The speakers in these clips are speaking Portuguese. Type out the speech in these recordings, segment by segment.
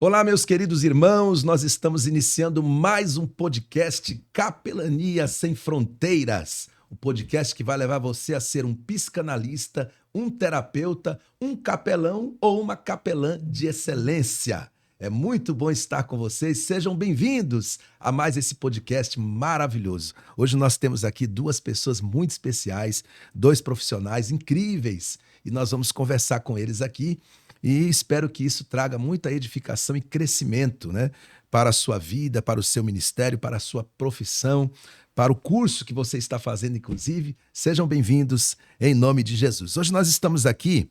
Olá, meus queridos irmãos, nós estamos iniciando mais um podcast Capelania Sem Fronteiras. O podcast que vai levar você a ser um psicanalista, um terapeuta, um capelão ou uma capelã de excelência. É muito bom estar com vocês, sejam bem-vindos a mais esse podcast maravilhoso. Hoje nós temos aqui duas pessoas muito especiais, dois profissionais incríveis, e nós vamos conversar com eles aqui. E espero que isso traga muita edificação e crescimento, né, para a sua vida, para o seu ministério, para a sua profissão, para o curso que você está fazendo, inclusive. Sejam bem-vindos em nome de Jesus. Hoje nós estamos aqui,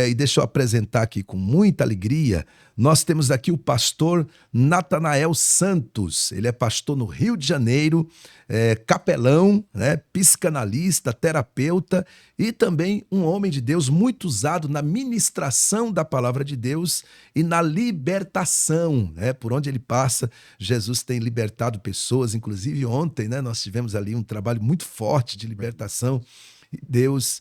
e deixa eu apresentar aqui com muita alegria, nós temos aqui o pastor Natanael Santos. Ele é pastor no Rio de Janeiro, capelão, né, psicanalista, terapeuta e também um homem de Deus muito usado na ministração da palavra de Deus e na libertação, né? Por onde ele passa, Jesus tem libertado pessoas. Inclusive ontem, né, nós tivemos ali um trabalho muito forte de libertação. Deus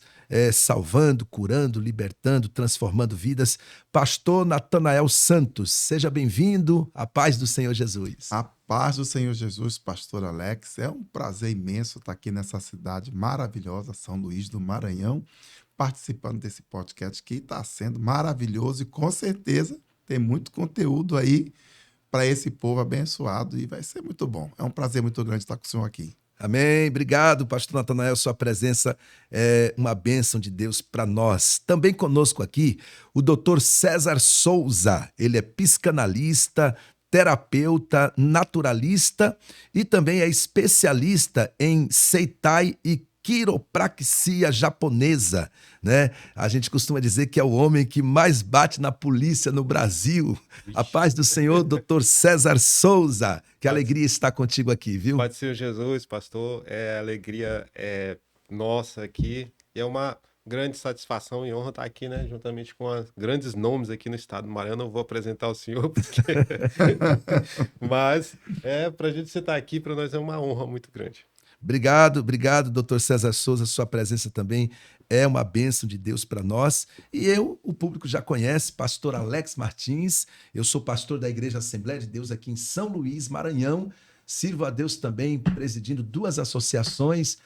salvando, curando, libertando, transformando vidas. Pastor Natanael Santos, seja bem-vindo. A paz do Senhor Jesus. A paz do Senhor Jesus, pastor Alex. É um prazer imenso estar aqui nessa cidade maravilhosa, São Luís do Maranhão, participando desse podcast que está sendo maravilhoso e com certeza tem muito conteúdo aí para esse povo abençoado e vai ser muito bom. É um prazer muito grande estar com o senhor aqui. Amém. Obrigado, pastor Natanael. Sua presença é uma bênção de Deus para nós. Também conosco aqui o doutor César Souza. Ele é psicanalista, terapeuta, naturalista e também é especialista em Seitai e quiropraxia japonesa, né? A gente costuma dizer que é o homem que mais bate na polícia no Brasil. A paz do Senhor, doutor César Souza. Que alegria estar contigo aqui, viu? Paz do Senhor Jesus, pastor. Alegria nossa aqui. E é uma grande satisfação e honra estar aqui, né? Juntamente com grandes nomes aqui no estado do Maranhão. Não vou apresentar o senhor, porque... mas para a gente estar aqui, para nós é uma honra muito grande. Obrigado, doutor César Souza. Sua presença também é uma bênção de Deus para nós. E o público já conhece, pastor Alex Martins. Eu sou pastor da Igreja Assembleia de Deus aqui em São Luís, Maranhão. Sirvo a Deus também presidindo duas associações,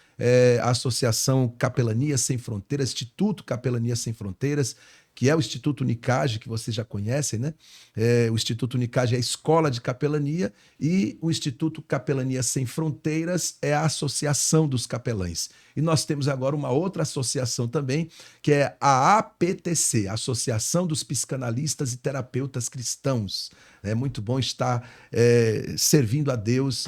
a Associação Capelania Sem Fronteiras, Instituto Capelania Sem Fronteiras, que é o Instituto Unicage, que vocês já conhecem, né? O Instituto Unicage é a escola de capelania e o Instituto Capelania Sem Fronteiras é a Associação dos Capelães. E nós temos agora uma outra associação também, que é a APTC, a Associação dos Psicanalistas e Terapeutas Cristãos. É muito bom estar servindo a Deus,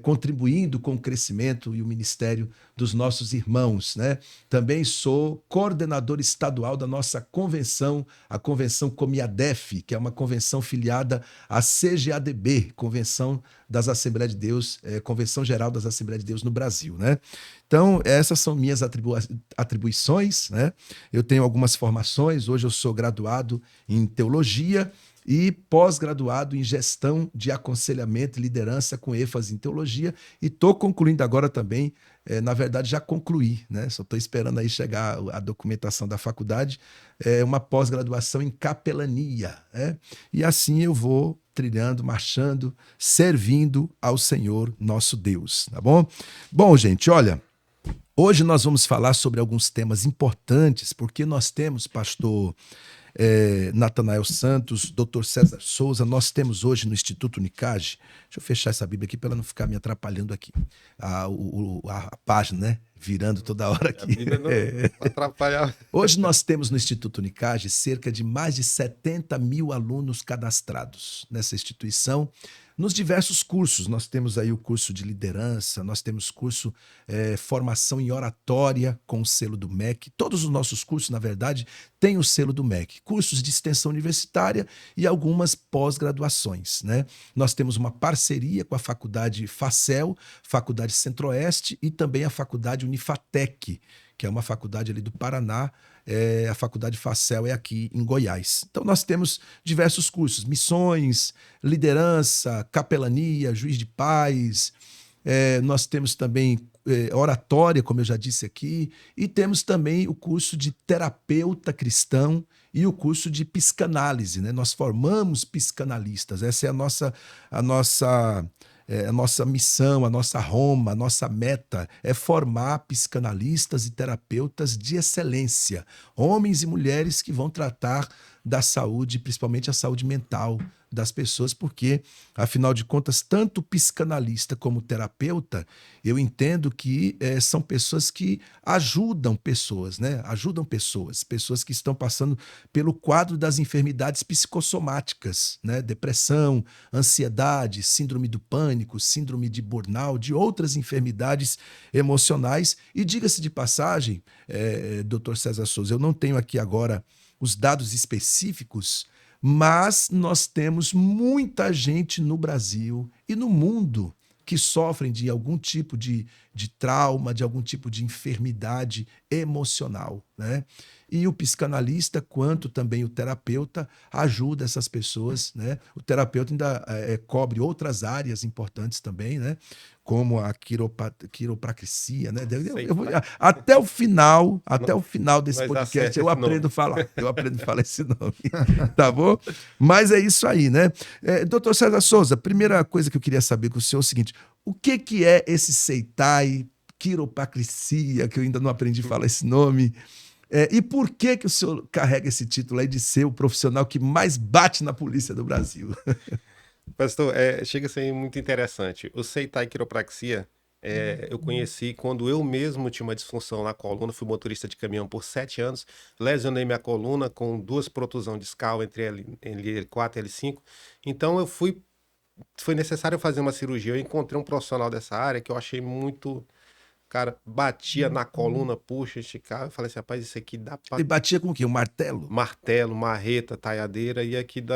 contribuindo com o crescimento e o ministério dos nossos irmãos, né? Também sou coordenador estadual da nossa convenção, a Convenção Comiadef, que é uma convenção filiada à CGADB, Convenção das Assembleias de Deus, Convenção Geral das Assembleias de Deus no Brasil, né? Então, essas são minhas atribuições, né? Eu tenho algumas formações, hoje eu sou graduado em teologia e pós-graduado em gestão de aconselhamento e liderança com ênfase em teologia, e estou concluindo agora também, na verdade já concluí, né? Só estou esperando aí chegar a documentação da faculdade, uma pós-graduação em capelania, né? E assim eu vou trilhando, marchando, servindo ao Senhor nosso Deus, tá bom? Bom, gente, olha, hoje nós vamos falar sobre alguns temas importantes, porque nós temos, pastor Natanael Santos, doutor César Souza, nós temos hoje no Instituto Unicage, deixa eu fechar essa Bíblia aqui para ela não ficar me atrapalhando aqui, a página, né? Virando toda hora aqui. A Bíblia não atrapalha. Hoje nós temos no Instituto Unicage cerca de mais de 70 mil alunos cadastrados nessa instituição, nos diversos cursos. Nós temos aí o curso de liderança, nós temos curso formação em oratória com o selo do MEC. Todos os nossos cursos, na verdade, têm o selo do MEC. Cursos de extensão universitária e algumas pós-graduações, né? Nós temos uma parceria com a Faculdade Facel, Faculdade Centro-Oeste e também a Faculdade Unifatec, que é uma faculdade ali do Paraná. A Faculdade Facel é aqui em Goiás. Então nós temos diversos cursos, missões, liderança, capelania, juiz de paz. Nós temos também oratória, como eu já disse aqui, e temos também o curso de terapeuta cristão e o curso de psicanálise, né? Nós formamos psicanalistas, essa é a nossa missão, a nossa Roma, a nossa meta é formar psicanalistas e terapeutas de excelência, homens e mulheres que vão tratar da saúde, principalmente a saúde mental das pessoas, porque, afinal de contas, tanto o psicanalista como o terapeuta, eu entendo que são pessoas que ajudam pessoas, né? Ajudam pessoas que estão passando pelo quadro das enfermidades psicossomáticas, né? Depressão, ansiedade, síndrome do pânico, síndrome de burnout, de outras enfermidades emocionais. E diga-se de passagem, Dr. César Souza, eu não tenho aqui agora os dados específicos, mas nós temos muita gente no Brasil e no mundo que sofrem de algum tipo de trauma, de algum tipo de enfermidade emocional, né? E o psicanalista, quanto também o terapeuta, ajuda essas pessoas, né? O terapeuta ainda cobre outras áreas importantes também, né? Como a quiropraxia, né? Até o final desse podcast eu aprendo a falar esse nome, tá bom? Mas é isso aí, né? Doutor César Souza, primeira coisa que eu queria saber com o senhor é o seguinte: o que é esse Seitai, quiropraxia, que eu ainda não aprendi a falar esse nome? E por que o senhor carrega esse título aí de ser o profissional que mais bate na polícia do Brasil? Pastor, chega a ser muito interessante. O Seitai Quiropraxia, eu conheci quando eu mesmo tinha uma disfunção na coluna, fui motorista de caminhão por 7 anos, lesionei minha coluna com 2 protusões discal entre L4 e L5, então foi necessário fazer uma cirurgia. Eu encontrei um profissional dessa área que eu achei muito... Cara, batia na coluna, puxa, esticava. Eu falei assim, rapaz, isso aqui dá pra... Ele batia com o quê? Um martelo? Martelo, marreta, taiadeira, e aqui dá...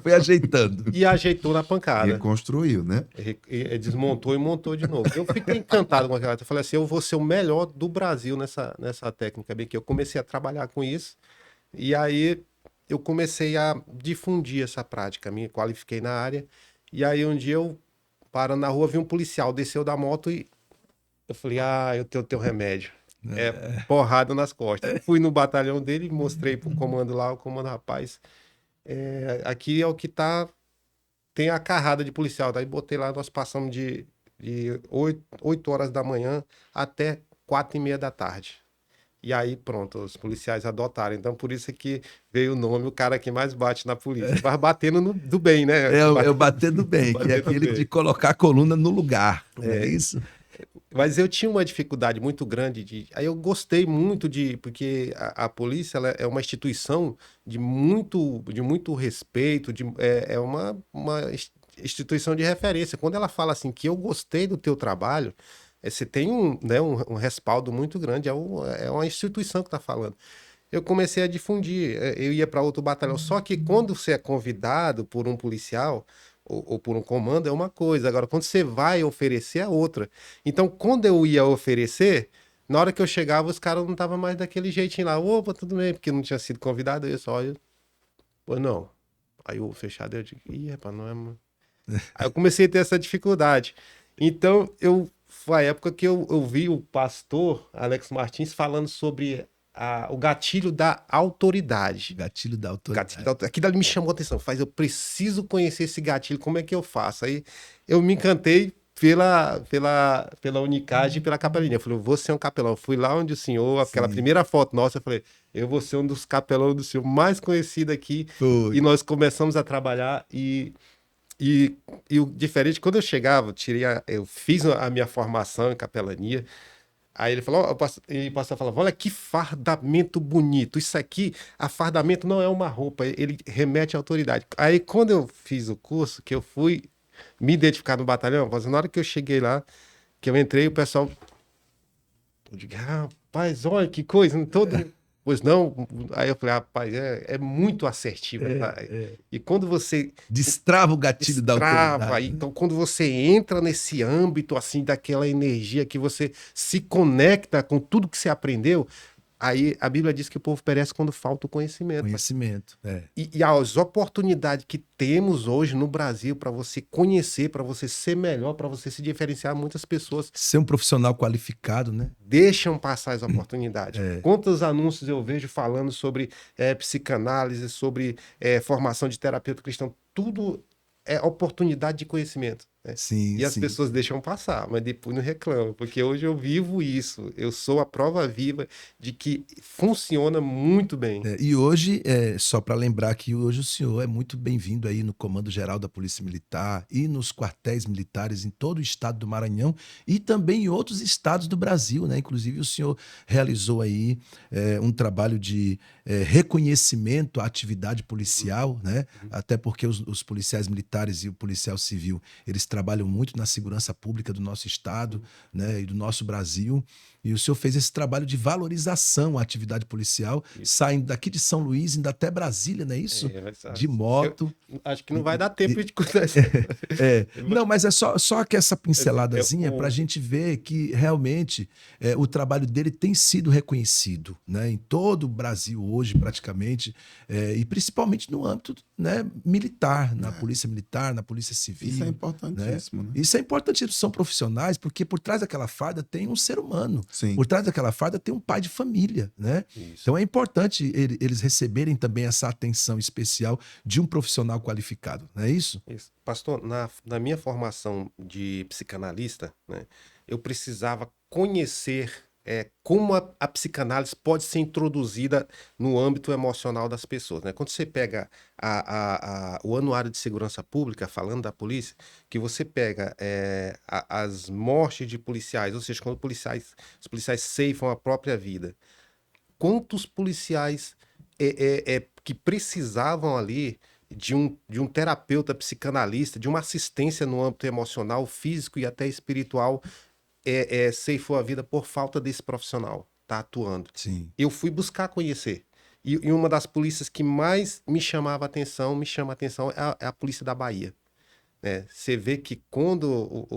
Foi ajeitando. E ajeitou na pancada. Reconstruiu, né? Desmontou e montou de novo. Eu fiquei encantado com aquela... Eu falei assim, eu vou ser o melhor do Brasil nessa técnica. Bem que eu comecei a trabalhar com isso. E aí eu comecei a difundir essa prática. Me qualifiquei na área. E aí um dia eu, parando na rua, vi um policial, desceu da moto e eu falei, eu tenho teu remédio. Porrada nas costas. Fui no batalhão dele, mostrei pro comando lá, o comando, rapaz, aqui é o que tem a carrada de policial. Daí botei lá, nós passamos de 8 horas da manhã até 4h30 da tarde. E aí, pronto, os policiais adotaram. Então, por isso é que veio o nome, o cara que mais bate na polícia. Vai batendo do bem, né? É o bater do bem, que é aquele de colocar a coluna no lugar. É isso? Mas eu tinha uma dificuldade muito grande aí eu gostei muito porque a polícia ela é uma instituição de muito respeito, é uma instituição de referência. Quando ela fala assim que eu gostei do teu trabalho, você tem um respaldo muito grande, é uma instituição que está falando. Eu comecei a difundir, eu ia para outro batalhão, só que quando você é convidado por um policial ou por um comando é uma coisa, agora quando você vai oferecer é outra. Então quando eu ia oferecer, na hora que eu chegava os caras não estavam mais daquele jeitinho lá, opa, tudo bem, porque não tinha sido convidado, eu só, pois não. Aí o fechado eu digo, rapaz, não é, mano. Aí eu comecei a ter essa dificuldade. Então foi a época que eu vi o pastor Alex Martins falando sobre o gatilho da autoridade. Gatilho da autoridade. Aquilo ali me chamou a atenção. Eu preciso conhecer esse gatilho, como é que eu faço? Aí eu me encantei pela Unicage e pela capelania. Eu falei, eu vou ser um capelão. Eu fui lá onde o senhor, aquela primeira foto nossa, eu falei, eu vou ser um dos capelões do senhor mais conhecido aqui. Foi. E nós começamos a trabalhar e o diferente, quando eu chegava, eu fiz a minha formação em capelania. Aí ele falou, e o pastor falava, olha que fardamento bonito, isso aqui, fardamento não é uma roupa, ele remete à autoridade. Aí quando eu fiz o curso, que eu fui me identificar no batalhão, na hora que eu cheguei lá, que eu entrei, o pessoal, eu digo, rapaz, olha que coisa, pois não, aí eu falei, rapaz, é muito assertivo. E quando você... Destrava o gatilho da autoridade. Então quando você entra nesse âmbito, assim, daquela energia que você se conecta com tudo que você aprendeu, Aí a Bíblia diz que o povo perece quando falta o conhecimento. Conhecimento. E as oportunidades que temos hoje no Brasil para você conhecer, para você ser melhor, para você se diferenciar, muitas pessoas Ser um profissional qualificado, né? deixam passar as oportunidades. É. Quantos anúncios eu vejo falando sobre psicanálise, sobre formação de terapeuta cristão, tudo é oportunidade de conhecimento. Né? Sim, E as sim. pessoas deixam passar, mas depois não reclamam, porque hoje eu vivo isso. Eu sou a prova viva de que funciona muito bem. E hoje, só para lembrar que hoje o senhor é muito bem-vindo aí no Comando Geral da Polícia Militar e nos quartéis militares em todo o estado do Maranhão e também em outros estados do Brasil, né? Inclusive o senhor realizou aí um trabalho de reconhecimento à atividade policial, né? Até porque os policiais militares e o policial civil, eles trabalham muito na segurança pública do nosso estado, né? E do nosso Brasil. E o senhor fez esse trabalho de valorização à atividade policial, saindo daqui de São Luís, indo até Brasília, não é isso? De moto. Acho que não vai dar tempo de contar isso. Não, mas é só que essa pinceladazinha para a gente ver que realmente o trabalho dele tem sido reconhecido, né, em todo o Brasil hoje, praticamente, e principalmente no âmbito, né, militar, na Polícia Militar, na Polícia Civil. Isso é importantíssimo, né? Isso é importantíssimo, são profissionais, porque por trás daquela farda tem um ser humano. Sim. Por trás daquela farda tem um pai de família, né? Isso. Então é importante eles receberem também essa atenção especial de um profissional qualificado, não é isso? Isso. Pastor, na minha formação de psicanalista, né, eu precisava conhecer como a psicanálise pode ser introduzida no âmbito emocional das pessoas. Né? Quando você pega o Anuário de Segurança Pública, falando da polícia, que você pega as mortes de policiais, ou seja, quando os policiais ceifam a própria vida, quantos policiais que precisavam ali de um terapeuta psicanalista, de uma assistência no âmbito emocional, físico e até espiritual, ceifou a vida por falta desse profissional tá atuando. Sim. Eu fui buscar conhecer. E uma das polícias que mais me chama a atenção é a polícia da Bahia. Você vê que quando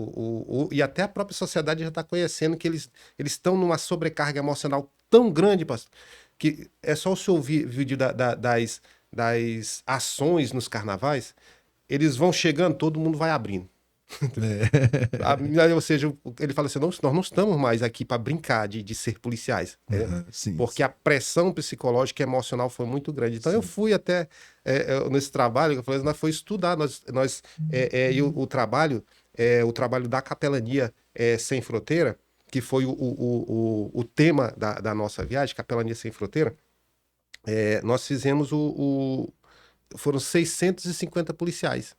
e até a própria sociedade já está conhecendo que eles estão numa sobrecarga emocional tão grande, pastor, que é só o senhor ouvir o vídeo das ações nos carnavais, eles vão chegando, todo mundo vai abrindo. Ou seja, ele fala assim, nós não estamos mais aqui para brincar de ser policiais, Sim, porque a pressão psicológica e emocional foi muito grande. Então eu fui até nesse trabalho, eu falei, nós foi estudar, e o trabalho da Capelania Sem Fronteira, que foi o tema da nossa viagem, Capelania Sem Fronteira, nós fizemos foram 650 policiais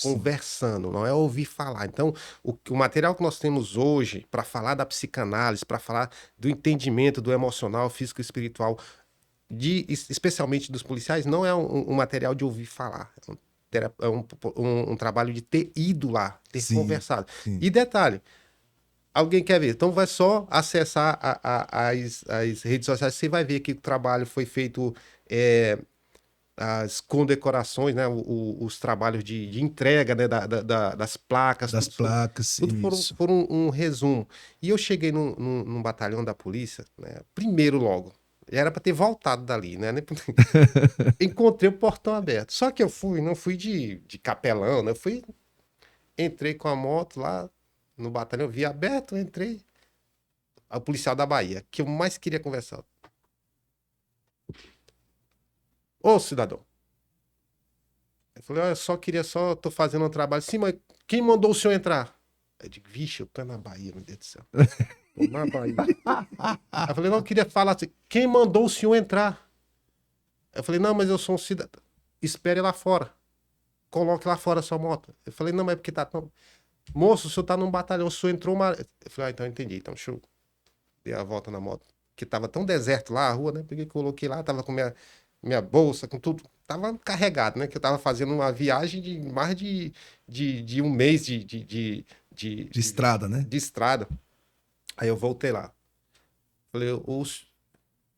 conversando, não é ouvir falar. Então, o material que nós temos hoje para falar da psicanálise, para falar do entendimento do emocional, físico e espiritual, especialmente dos policiais, não é um material de ouvir falar. É um trabalho de ter ido lá, ter conversado. Sim. E detalhe, alguém quer ver? Então vai só acessar as redes sociais, você vai ver que o trabalho foi feito as condecorações, né, os trabalhos de entrega, né, das placas. Das placas, tudo foram um resumo. E eu cheguei num batalhão da polícia, né, primeiro logo. Era para ter voltado dali, né? Encontrei o portão aberto. Só que eu não fui de capelão, né? Entrei com a moto lá no batalhão, vi aberto, entrei. O policial da Bahia, que eu mais queria conversar. Ô, cidadão. Eu falei, olha, tô fazendo um trabalho. Sim, mas quem mandou o senhor entrar? Eu digo, vixe, eu tô na Bahia, meu Deus do céu. Tô na Bahia. Eu falei, não, eu queria falar assim, quem mandou o senhor entrar? Eu falei, não, mas eu sou um cidadão. Espere lá fora. Coloque lá fora a sua moto. Eu falei, não, mas é porque tá tão... Moço, o senhor tá num batalhão, o senhor entrou uma... Eu falei, então eu entendi. Então, deixa eu dar a volta na moto. Porque tava tão deserto lá, a rua, né? Peguei, coloquei lá, tava com minha bolsa, com tudo. Tava carregado, né? Que eu tava fazendo uma viagem de mais de um mês de estrada, né? De estrada. Aí eu voltei lá.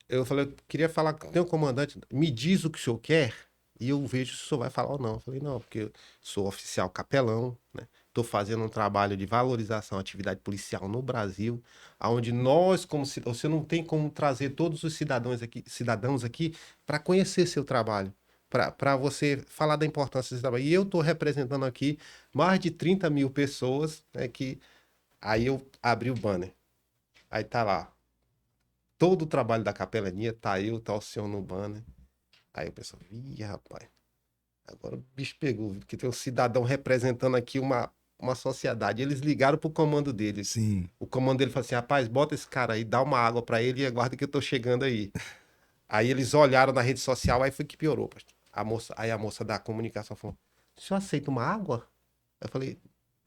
Eu queria falar com o comandante, me diz o que o senhor quer e eu vejo se o senhor vai falar ou não. Eu falei, não, porque eu sou oficial capelão, né? estou fazendo um trabalho de valorização à atividade policial no Brasil, onde nós, como você não tem como trazer todos os cidadãos aqui para conhecer seu trabalho, para você falar da importância desse trabalho. E eu estou representando aqui mais de 30 mil pessoas, né, que aí eu abri o banner. Aí tá lá. Todo o trabalho da capelania, tá o senhor no banner. Aí o pessoal, rapaz, agora o bicho pegou, porque tem um cidadão representando aqui uma sociedade. Eles ligaram pro comando deles. Sim. O comando dele falou assim, rapaz, bota esse cara aí, dá uma água para ele e aguarda que eu tô chegando aí. Aí eles olharam na rede social, aí foi que piorou, pastor. Aí a moça da comunicação falou, o senhor aceita uma água? Eu falei,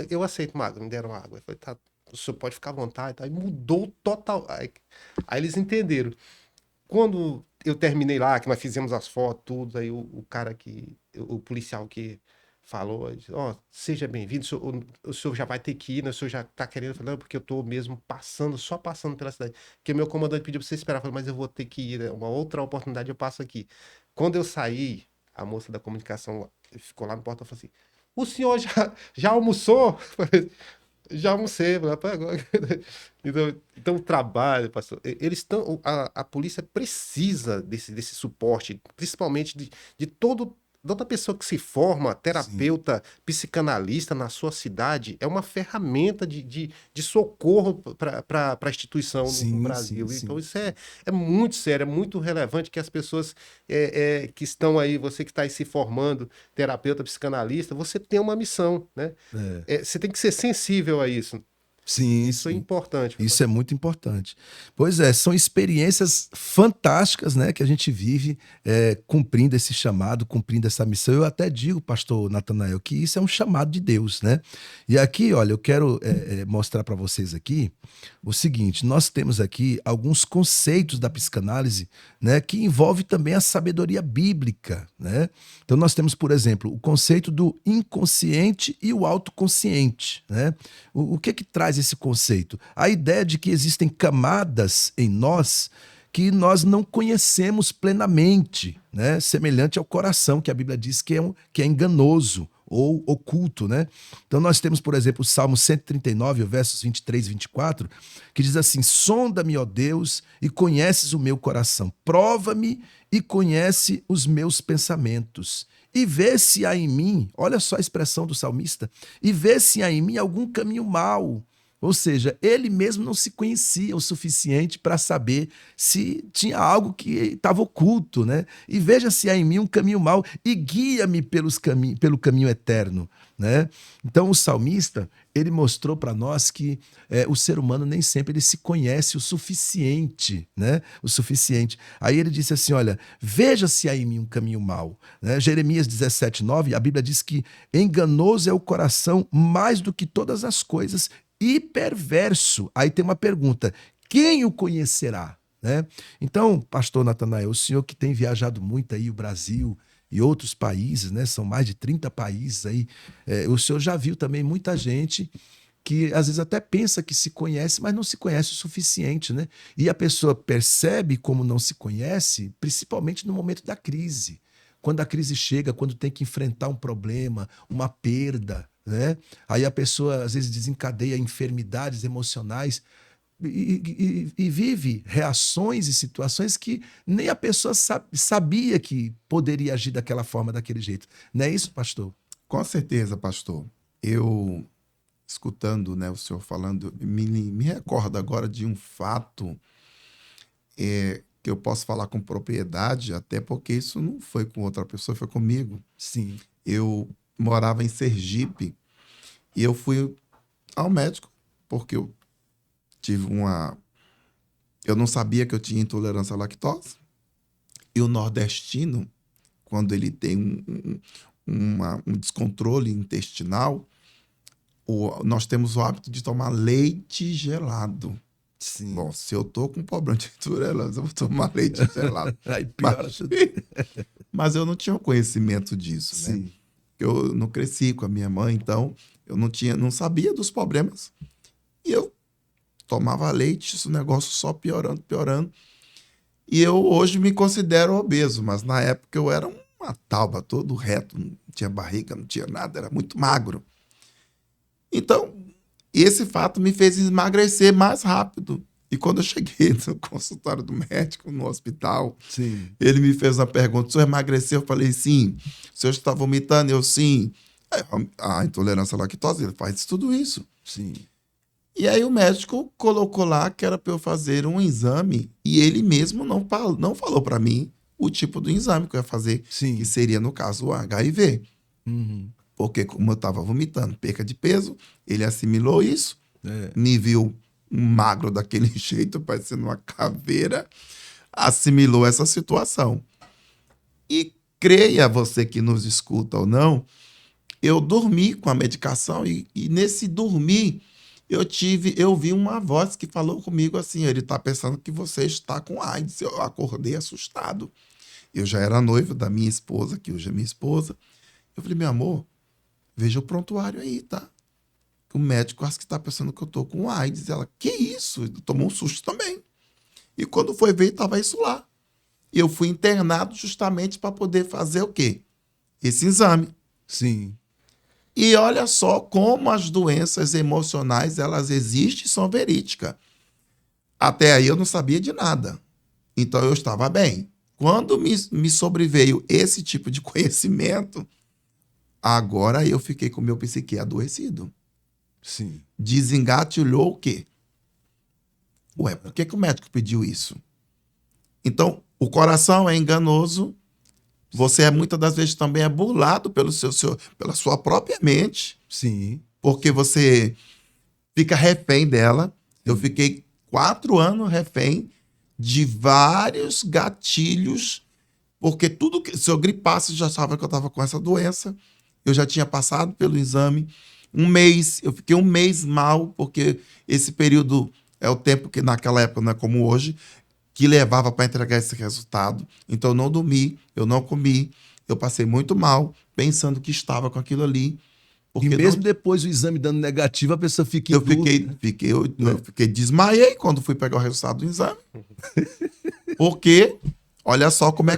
eu aceito uma água, me deram uma água. Eu falei, tá, o senhor pode ficar à vontade. Aí mudou total. Aí eles entenderam. Quando eu terminei lá, que nós fizemos as fotos, tudo, aí o cara o policial que falou, disse, seja bem-vindo, o senhor já vai ter que ir, né? O senhor já tá querendo, eu falei, não, porque eu tô mesmo só passando pela cidade. Porque meu comandante pediu pra você esperar, eu falei, mas eu vou ter que ir, né? Uma outra oportunidade eu passo aqui. Quando eu saí, a moça da comunicação ficou lá no portão e falou assim, o senhor já almoçou? Eu falei, já almocei, agora. Então, o trabalho, pastor, eles estão. A polícia precisa desse suporte, principalmente de toda pessoa que se forma, terapeuta, psicanalista na sua cidade, é uma ferramenta de socorro para a instituição no Brasil. Então, isso é muito sério, é muito relevante que as pessoas que estão aí, você que está aí se formando, terapeuta, psicanalista, você tem uma missão, né? Você tem que ser sensível a isso. Sim, Isso é importante. Isso é muito importante. Pois é, são experiências fantásticas, né, que a gente vive cumprindo esse chamado, cumprindo essa missão. Eu até digo, pastor Natanael, que isso é um chamado de Deus, né? E aqui, olha, eu quero mostrar para vocês aqui o seguinte, nós temos aqui alguns conceitos da psicanálise, né, que envolve também a sabedoria bíblica, né? Então nós temos, por exemplo, o conceito do inconsciente e o autoconsciente, né? O que traz esse conceito? A ideia de que existem camadas em nós que nós não conhecemos plenamente, né? Semelhante ao coração, que a Bíblia diz que é enganoso ou oculto, né? Então nós temos, por exemplo, o Salmo 139, versos 23 e 24, que diz assim, sonda-me, ó Deus, e conheces o meu coração, prova-me e conhece os meus pensamentos, e vê se há em mim, olha só a expressão do salmista, e vê se há em mim algum caminho mau. Ou seja, ele mesmo não se conhecia o suficiente para saber se tinha algo que estava oculto, né? E veja se há em mim um caminho mau e guia-me pelo caminho eterno, né? Então o salmista, ele mostrou para nós que o ser humano nem sempre ele se conhece o suficiente, né? O suficiente. Aí ele disse assim, olha, veja se há em mim um caminho mau, né? Jeremias 17:9, a Bíblia diz que enganoso é o coração mais do que todas as coisas e perverso. Aí tem uma pergunta, quem o conhecerá? Né? Então, pastor Natanael, o senhor que tem viajado muito aí o Brasil e outros países, né? São mais de 30 países aí, o senhor já viu também muita gente que às vezes até pensa que se conhece, mas não se conhece o suficiente, né? E a pessoa percebe como não se conhece, principalmente no momento da crise. Quando a crise chega, quando tem que enfrentar um problema, uma perda, né? Aí a pessoa às vezes desencadeia enfermidades emocionais e vive reações e situações que nem a pessoa sabia que poderia agir daquela forma, daquele jeito. Não é isso, pastor? Com certeza, pastor. Eu, escutando, né, o senhor falando, me recordo agora de um fato que eu posso falar com propriedade, até porque isso não foi com outra pessoa, foi comigo. Sim. Eu morava em Sergipe e eu fui ao médico porque eu tive eu não sabia que eu tinha intolerância à lactose. E o nordestino, quando ele tem um descontrole intestinal, nós temos o hábito de tomar leite gelado. Sim. Bom, se eu tô com problema de intolerância, eu vou tomar leite gelado. Aí piora tudo. Mas eu não tinha conhecimento disso, Sim. né? Eu não cresci com a minha mãe, então eu não sabia dos problemas. E eu tomava leite, esse negócio só piorando, piorando. E eu hoje me considero obeso, mas na época eu era uma tauba, todo reto, não tinha barriga, não tinha nada, era muito magro. Então, esse fato me fez emagrecer mais rápido. E quando eu cheguei no consultório do médico, no hospital, Sim. ele me fez uma pergunta: o senhor emagreceu? Eu falei, sim. O senhor está vomitando? Eu, sim. A intolerância à lactose, ele faz tudo isso. Sim. E aí o médico colocou lá que era para eu fazer um exame e ele mesmo não falou para mim o tipo do exame que eu ia fazer, Sim. que seria, no caso, o HIV. Uhum. Porque como eu estava vomitando, perca de peso, ele assimilou isso, É. me viu magro daquele jeito, parecendo uma caveira, assimilou essa situação. E creia você que nos escuta ou não, eu dormi com a medicação e nesse dormir eu vi uma voz que falou comigo assim, ele está pensando que você está com AIDS. Eu acordei assustado. Eu já era noivo da minha esposa, que hoje é minha esposa. Eu falei, meu amor, veja o prontuário aí, tá? O médico acho que está pensando que eu tô com AIDS. Ela, que isso? Tomou um susto também. E quando foi ver, estava isso lá. E eu fui internado justamente para poder fazer o quê? Esse exame. Sim. E olha só como as doenças emocionais, elas existem e são verídicas. Até aí eu não sabia de nada. Então eu estava bem. Quando me sobreveio esse tipo de conhecimento, agora eu fiquei com o meu psique adoecido. Sim. Desengatilhou o quê? Ué, por que o médico pediu isso? Então, o coração é enganoso. Você muitas das vezes também é burlado pela sua própria mente, Sim. porque você fica refém dela. Eu fiquei 4 anos refém de vários gatilhos, porque tudo que se eu gripasse, já sabia que eu estava com essa doença. Eu já tinha passado pelo exame. Eu fiquei um mês mal, porque esse período é o tempo que naquela época, não é como hoje, que levava para entregar esse resultado. Então eu não dormi, eu não comi, eu passei muito mal, pensando que estava com aquilo ali. E mesmo depois do exame dando negativo, a pessoa fica em eu dúvida. desmaiei quando fui pegar o resultado do exame. Porque olha só como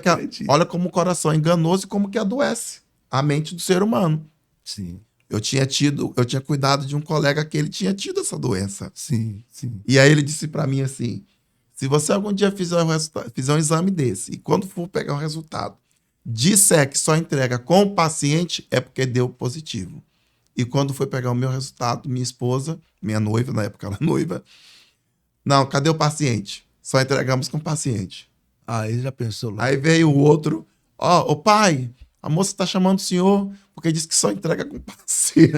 olha como o coração é enganoso e como que adoece a mente do ser humano. Sim. Eu tinha cuidado de um colega que ele tinha tido essa doença. Sim, sim. E aí ele disse para mim assim: se você algum dia fizer um exame desse e quando for pegar o resultado, disser que só entrega com o paciente, é porque deu positivo. E quando foi pegar o meu resultado, minha esposa, minha noiva, na época ela noiva, não, cadê o paciente? Só entregamos com o paciente. Aí já pensou lá. Aí veio o outro, ô pai, a moça está chamando o senhor porque disse que só entrega com paciente.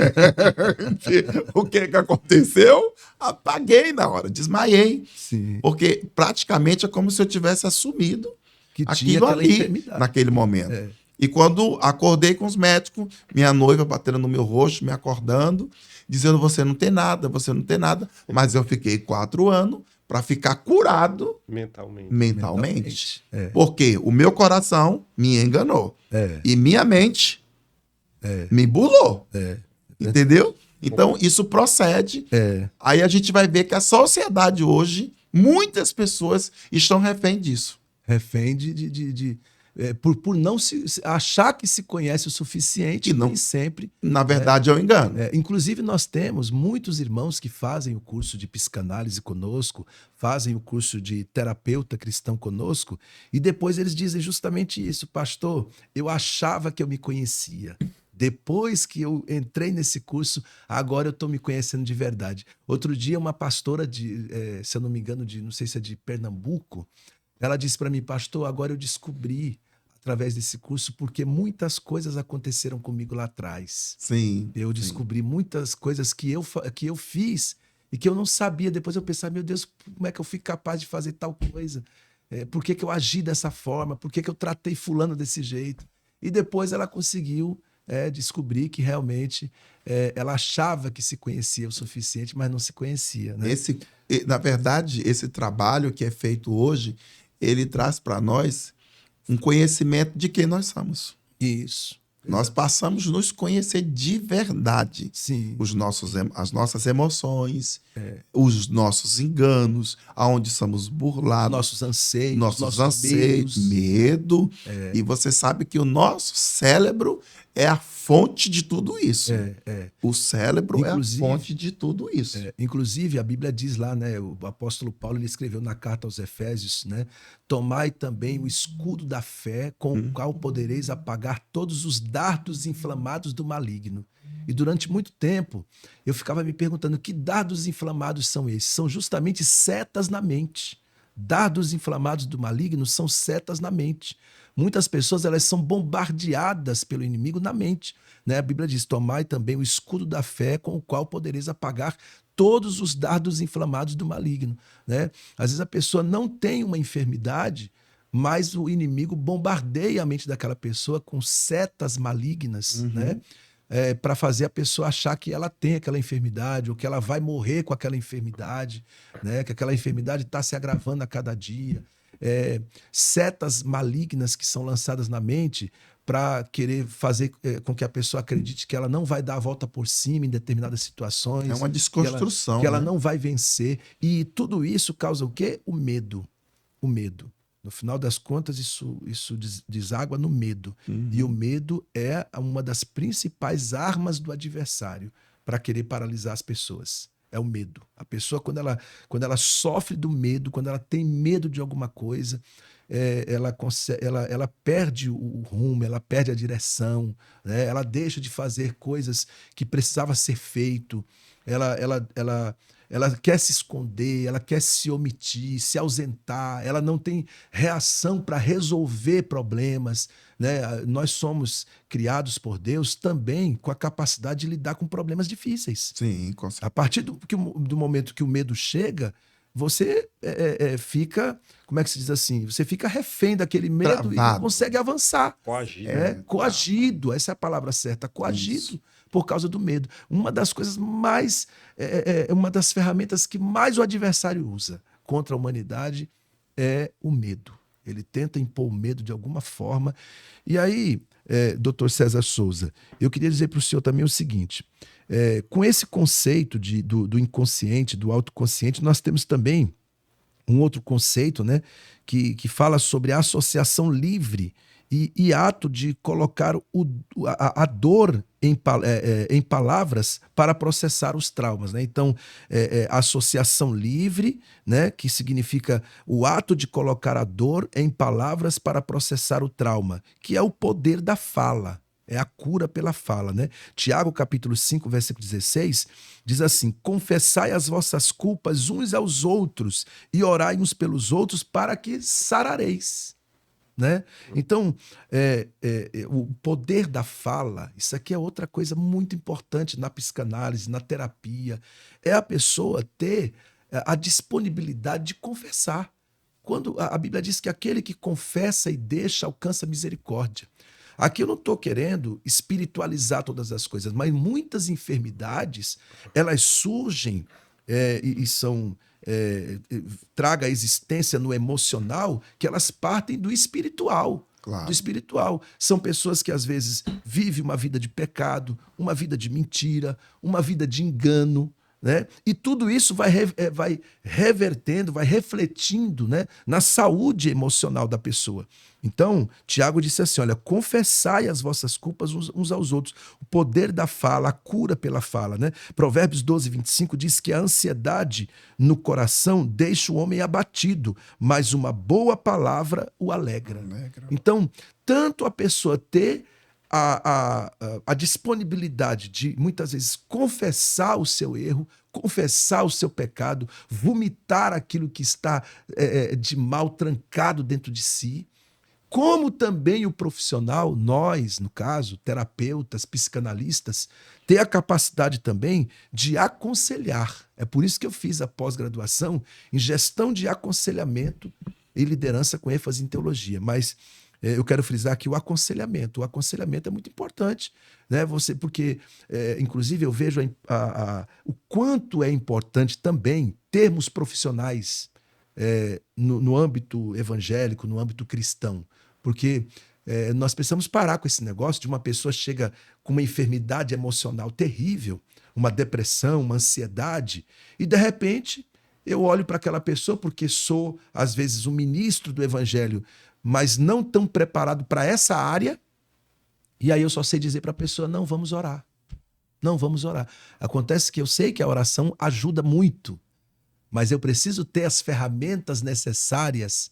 O que aconteceu? Apaguei na hora, desmaiei. Sim. Porque praticamente é como se eu tivesse assumido Que tinha aquilo aquela ali enfermidade. naquele momento. É. E quando acordei com os médicos, minha noiva batendo no meu rosto, me acordando, dizendo, você não tem nada. Mas eu fiquei 4 anos para ficar curado mentalmente. É. Porque o meu coração me enganou. É. E minha mente me burlou. É. Entendeu? Então, isso procede. É. Aí a gente vai ver que a sociedade hoje, muitas pessoas estão refém disso. Refém por não achar que se conhece o suficiente E não, nem sempre. Na verdade, é um engano. Inclusive, nós temos muitos irmãos que fazem o curso de psicanálise conosco, fazem o curso de terapeuta cristão conosco, e depois eles dizem justamente isso: pastor, eu achava que eu me conhecia. Depois que eu entrei nesse curso, agora eu estou me conhecendo de verdade. Outro dia, uma pastora, se eu não me engano, não sei se é de Pernambuco, ela disse para mim, pastor, agora eu descobri, através desse curso, porque muitas coisas aconteceram comigo lá atrás. Sim. Eu descobri muitas coisas que eu fiz e que eu não sabia. Depois eu pensava, meu Deus, como é que eu fui capaz de fazer tal coisa? Por que eu agi dessa forma? Por que eu tratei fulano desse jeito? E depois ela conseguiu descobrir que realmente ela achava que se conhecia o suficiente, mas não se conhecia. Né? Na verdade, esse trabalho que é feito hoje, ele traz para nós um conhecimento de quem nós somos. Isso. Nós passamos a nos conhecer de verdade. Sim. As nossas emoções, os nossos enganos, aonde somos burlados. Nossos anseios, medo. E você sabe que o nosso cérebro é a fonte de tudo isso. O cérebro Inclusive, é a fonte de tudo isso. Inclusive, a Bíblia diz lá, né? O apóstolo Paulo ele escreveu na carta aos Efésios, né? Tomai também o escudo da fé, com o qual podereis apagar todos os dardos inflamados do maligno. E durante muito tempo eu ficava me perguntando que dardos inflamados são esses? São justamente setas na mente. Dardos inflamados do maligno são setas na mente. Muitas pessoas elas são bombardeadas pelo inimigo na mente. Né? A Bíblia diz, tomai também o escudo da fé com o qual podereis apagar todos os dardos inflamados do maligno. Né? Às vezes a pessoa não tem uma enfermidade, mas o inimigo bombardeia a mente daquela pessoa com setas malignas, né? Para fazer a pessoa achar que ela tem aquela enfermidade ou que ela vai morrer com aquela enfermidade, né? Que aquela enfermidade está se agravando a cada dia. Setas malignas que são lançadas na mente para querer fazer com que a pessoa acredite que ela não vai dar a volta por cima em determinadas situações. É uma desconstrução. Que ela não vai vencer. E tudo isso causa o quê? O medo. O medo. No final das contas, isso deságua no medo. E o medo é uma das principais armas do adversário para querer paralisar as pessoas. É o medo. A pessoa, quando ela sofre do medo, quando ela tem medo de alguma coisa, ela perde o rumo, ela perde a direção, né? Ela deixa de fazer coisas que precisava ser feito. Ela quer se esconder, ela quer se omitir, se ausentar, ela não tem reação para resolver problemas. Né? Nós somos criados por Deus também com a capacidade de lidar com problemas difíceis. Sim, com certeza. A partir do momento que o medo chega, você fica, como é que se diz assim? Você fica refém daquele medo Travado. e não consegue avançar. Coagido. Coagido, essa é a palavra certa, coagido. Isso. Por causa do medo. Uma das coisas mais, uma das ferramentas que mais o adversário usa contra a humanidade é o medo. Ele tenta impor o medo de alguma forma. E aí, Dr. César Souza, eu queria dizer para o senhor também o seguinte, com esse conceito do inconsciente, do autoconsciente, nós temos também um outro conceito, né, que fala sobre a associação livre e ato de colocar a dor em palavras para processar os traumas. Né? Então, associação livre, né, que significa o ato de colocar a dor em palavras para processar o trauma, que é o poder da fala. É a cura pela fala, né? Tiago, capítulo 5, versículo 16, diz assim, confessai as vossas culpas uns aos outros e orai uns pelos outros para que sarareis. Né? Então, o poder da fala, isso aqui é outra coisa muito importante na psicanálise, na terapia, é a pessoa ter a disponibilidade de confessar. Quando a Bíblia diz que aquele que confessa e deixa alcança misericórdia. Aqui eu não estou querendo espiritualizar todas as coisas, mas muitas enfermidades, elas surgem e são... traga a existência no emocional, que elas partem do espiritual. Claro. Do espiritual. São pessoas que às vezes vivem uma vida de pecado, uma vida de mentira, uma vida de engano, né? E tudo isso vai revertendo, vai refletindo, né, na saúde emocional da pessoa. Então, Tiago disse assim, olha, confessai as vossas culpas uns aos outros. O poder da fala, a cura pela fala. Né? Provérbios 12, 25 diz que a ansiedade no coração deixa o homem abatido, mas uma boa palavra o alegra. Então, tanto a pessoa ter a disponibilidade de, muitas vezes, confessar o seu erro, confessar o seu pecado, vomitar aquilo que está de mal trancado dentro de si, como também o profissional, nós, no caso, terapeutas, psicanalistas, ter a capacidade também de aconselhar. É por isso que eu fiz a pós-graduação em gestão de aconselhamento e liderança com ênfase em teologia. Mas eu quero frisar aqui o aconselhamento. O aconselhamento é muito importante, né? Porque, inclusive, eu vejo o quanto é importante também termos profissionais no âmbito evangélico, no âmbito cristão. Porque nós precisamos parar com esse negócio de uma pessoa chega com uma enfermidade emocional terrível, uma depressão, uma ansiedade, e de repente eu olho para aquela pessoa porque sou, às vezes, um ministro do evangelho, mas não tão preparado para essa área, E aí eu só sei dizer para a pessoa, não, vamos orar. Não, vamos orar. Acontece que eu sei que a oração ajuda muito, mas eu preciso ter as ferramentas necessárias,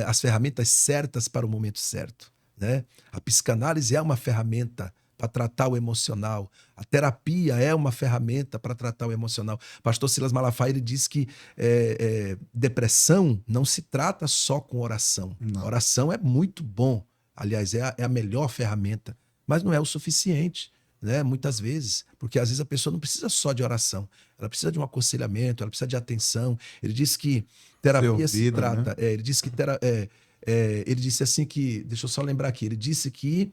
as ferramentas certas para o momento certo, né? A psicanálise é uma ferramenta para tratar o emocional. A terapia é uma ferramenta para tratar o emocional. Pastor Silas Malafaia, ele diz que depressão não se trata só com oração. Não. Oração é muito bom. Aliás, é a melhor ferramenta, mas não é o suficiente, né? Muitas vezes, porque às vezes a pessoa não precisa só de oração, ela precisa de um aconselhamento, ela precisa de atenção. Ele diz que terapia se ouvido, trata, né? ele diz que ele disse assim que, deixa eu só lembrar aqui, ele disse que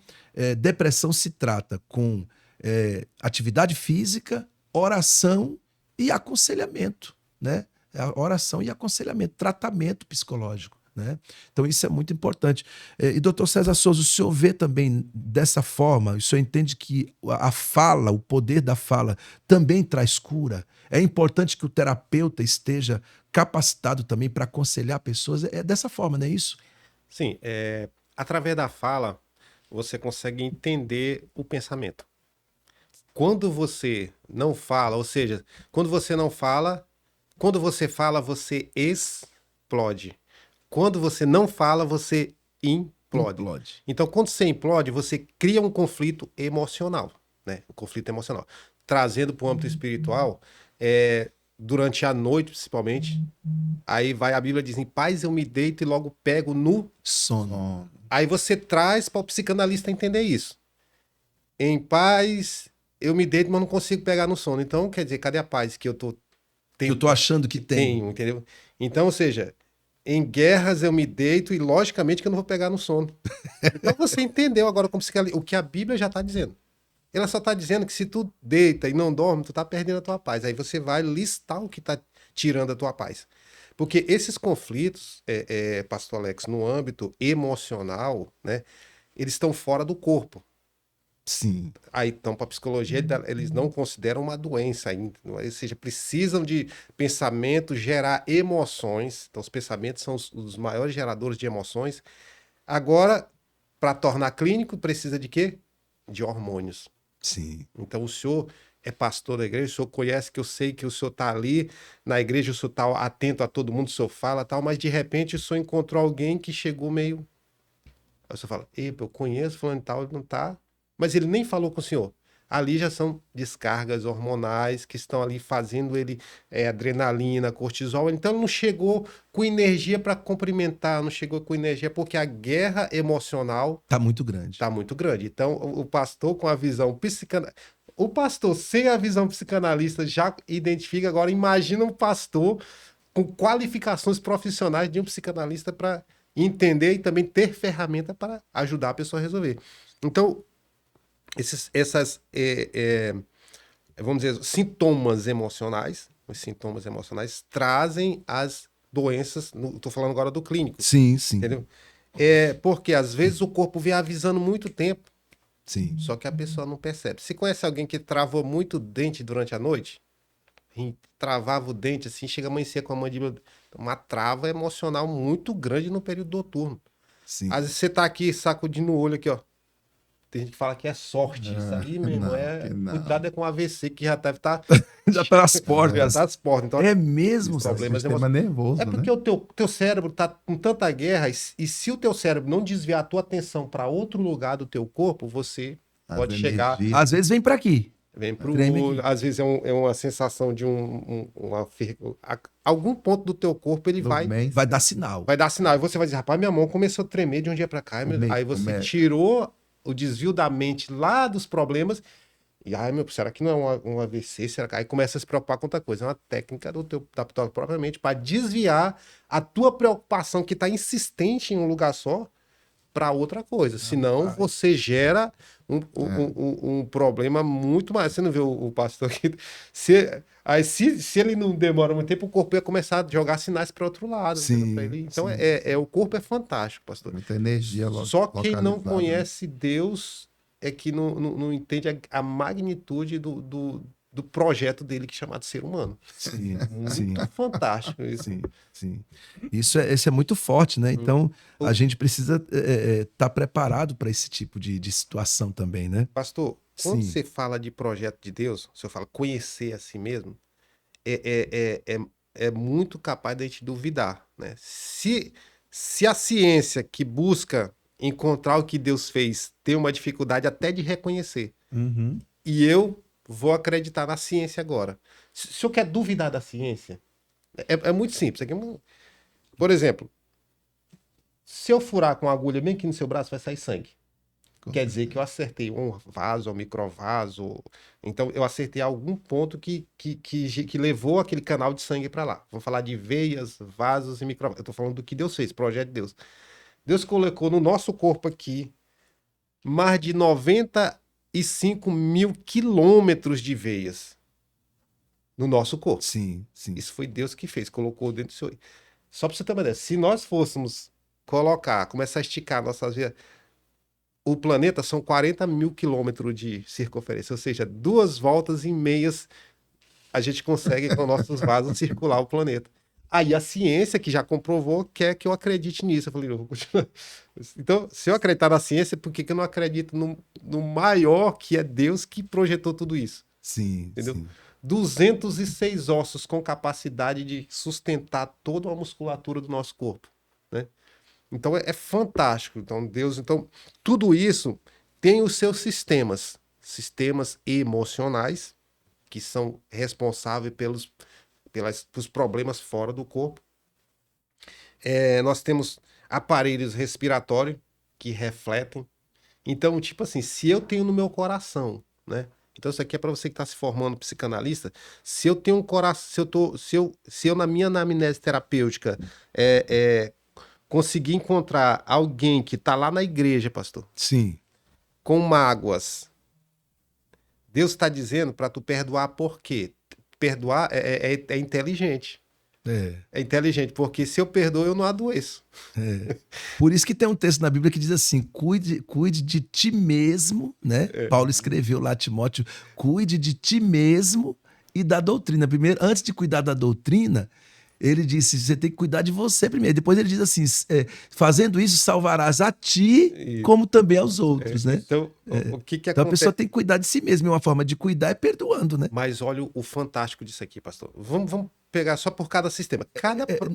depressão se trata com atividade física, oração e aconselhamento, né? Oração e aconselhamento, tratamento psicológico, né? Então isso é muito importante. E doutor César Souza, o senhor vê também dessa forma, o senhor entende que a fala, o poder da fala também traz cura? É importante que o terapeuta esteja capacitado também para aconselhar pessoas? É dessa forma, não é isso? Sim, através da fala, você consegue entender o pensamento. Quando você não fala, ou seja, quando você fala, você explode. Quando você não fala, você implode. Então, quando você implode, você cria um conflito emocional, né? Um conflito emocional. Trazendo para o âmbito espiritual, durante a noite, principalmente, aí vai a Bíblia diz, em paz eu me deito e logo pego no Sono. Aí você traz para o psicanalista entender isso. Em paz eu me deito, mas não consigo pegar no sono. Então, quer dizer, cadê a paz que eu tô Que eu tô achando que tem. tenho, entendeu? Então, ou seja, em guerras eu me deito e logicamente que eu não vou pegar no sono. Então você entendeu agora como o que a Bíblia já está dizendo. Ela só está dizendo que se tu deita e não dorme, tu tá perdendo a tua paz. Aí você vai listar o que tá tirando a tua paz. Porque esses conflitos, Pastor Alex, no âmbito emocional, né, eles estão fora do corpo. Sim. Aí, então, para a psicologia, eles não consideram uma doença ainda. Ou seja, precisam de pensamento gerar emoções. Então, os pensamentos são os maiores geradores de emoções. Agora, para tornar clínico, precisa de quê? De hormônios. Sim. Então, o senhor é pastor da igreja, o senhor conhece que eu sei que o senhor está ali na igreja, o senhor está atento a todo mundo, o senhor fala tal, mas de repente o senhor encontrou alguém que chegou meio. Aí o senhor fala, epa, eu conheço fulano e tal, ele não está. Mas ele nem falou com o senhor. Ali já são descargas hormonais que estão ali fazendo ele adrenalina, cortisol. Então ele não chegou com energia para cumprimentar, não chegou com energia porque a guerra emocional Tá muito grande. está muito grande. Então o pastor com a visão psicanalista, o pastor sem a visão psicanalista já identifica. Agora imagina um pastor com qualificações profissionais de um psicanalista para entender e também ter ferramenta para ajudar a pessoa a resolver. Então vamos dizer, sintomas emocionais, os sintomas emocionais trazem as doenças, estou falando agora do clínico. Sim, sim. Entendeu? Porque às vezes o corpo vem avisando muito tempo, Sim. só que a pessoa não percebe. Você conhece alguém que travou muito o dente durante a noite? E travava o dente assim, chega a amanhecer com a mandíbula, uma trava emocional muito grande no período noturno. Sim. Às vezes você tá aqui sacudindo o olho aqui, ó. Tem gente que fala que é sorte. Isso aí, meu irmão, cuidado com o AVC, que já deve estar. Já tá nas portas. Já tá nas portas. Então, É mesmo, os problemas Sistema nervoso, é porque né? o teu cérebro tá com tanta guerra, e se o teu cérebro não desviar a tua atenção para outro lugar do teu corpo, você pode chegar. Às vezes vem para aqui. Vem pro Treme olho, aqui. às vezes é uma sensação de algum ponto do teu corpo ele vai Vai dar sinal. dar sinal. E você vai dizer, rapaz, minha mão começou a tremer de um dia para cá. Aí você tirou o desvio da mente lá dos problemas. E ai, será que não é um AVC? Será que... Aí começa a se preocupar com outra coisa. É uma técnica da tua própria mente para desviar a tua preocupação que está insistente em um lugar só para outra coisa. Senão você gera um problema muito mais. Você não vê o pastor aqui? Se ele não demora muito tempo, o corpo ia começar a jogar sinais para outro lado. Sim, pra ele. Então, sim. O corpo é fantástico, pastor. Muita energia Só quem não localizada, conhece Deus é que não entende a magnitude do projeto dele, que é chamado ser humano. Sim, Muito sim. fantástico isso. Sim, sim. Isso é muito forte, né? Então, a gente precisa estar preparado para esse tipo de situação também, né? Pastor, quando Sim, você fala de projeto de Deus, você fala conhecer a si mesmo, é muito capaz de a gente duvidar, né? Se a ciência que busca encontrar o que Deus fez tem uma dificuldade até de reconhecer, Uhum. e eu vou acreditar na ciência agora. Se o senhor quer duvidar da ciência, é muito simples. Por exemplo, se eu furar com uma agulha bem aqui no seu braço, vai sair sangue. Quer dizer que eu acertei um vaso, um microvaso. Então, eu acertei algum ponto que levou aquele canal de sangue para lá. Vamos falar de veias, vasos e microvasos. Eu estou falando do que Deus fez, projeto de Deus. Deus colocou no nosso corpo aqui mais de 95 mil quilômetros de veias no nosso corpo. sim, sim. Isso foi Deus que fez, colocou dentro do seu. Só para você ter uma ideia, se nós fôssemos começar a esticar nossas veias. O planeta são 40 mil quilômetros de circunferência, ou seja, 2 voltas e meias a gente consegue com nossos vasos circular o planeta. Aí a ciência, que já comprovou, quer que eu acredite nisso. Eu falei, não, vou continuar. Então, se eu acreditar na ciência, por que eu não acredito no maior, que é Deus, que projetou tudo isso? Sim, Entendeu? sim. 206 ossos com capacidade de sustentar toda a musculatura do nosso corpo, né? Então é fantástico. Então, tudo isso tem os seus sistemas emocionais, que são responsáveis pelos problemas fora do corpo. Nós temos aparelhos respiratórios que refletem. Então, tipo assim, se eu tenho no meu coração, né? Então, isso aqui é para você que está se formando psicanalista. Se eu tenho um coração, se eu na minha anamnese terapêutica conseguir encontrar alguém que está lá na igreja, pastor, Sim. com mágoas, Deus está dizendo para tu perdoar por quê? Perdoar é inteligente. É inteligente, porque se eu perdoo, eu não adoeço. Por isso que tem um texto na Bíblia que diz assim: cuide de ti mesmo, né? Paulo escreveu lá a Timóteo: cuide de ti mesmo e da doutrina. Primeiro, antes de cuidar da doutrina, ele disse: você tem que cuidar de você primeiro. Depois ele diz assim: fazendo isso, salvarás a ti, como também aos outros, né? Então, o que Então a acontece? pessoa tem que cuidar de si mesma. E uma forma de cuidar é perdoando, né? Mas olha o fantástico disso aqui, pastor. Vamos pegar só por cada sistema.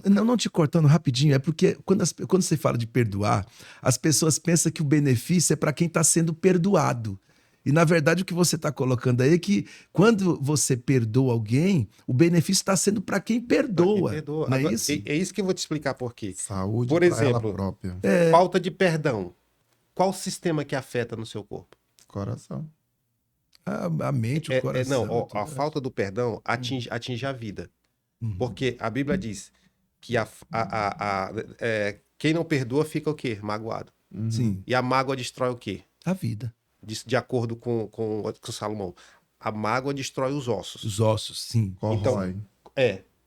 Não te cortando rapidinho, é porque quando você fala de perdoar, as pessoas pensam que o benefício é para quem está sendo perdoado. E, na verdade, o que você está colocando aí é que quando você perdoa alguém, o benefício está sendo para quem perdoa. Perdoa. Não é Agora, isso? é isso que eu vou te explicar por quê. Saúde Por para ela exemplo, própria. falta de perdão. Qual sistema que afeta no seu corpo? Coração. A mente, o coração. Não, tudo a falta do perdão atinge a vida. Uhum. Porque a Bíblia diz que quem não perdoa fica o quê? Magoado. Uhum. Sim, E a mágoa destrói o quê? a vida. De acordo com Salomão. A mágoa destrói os ossos. Os ossos, sim. Corrói.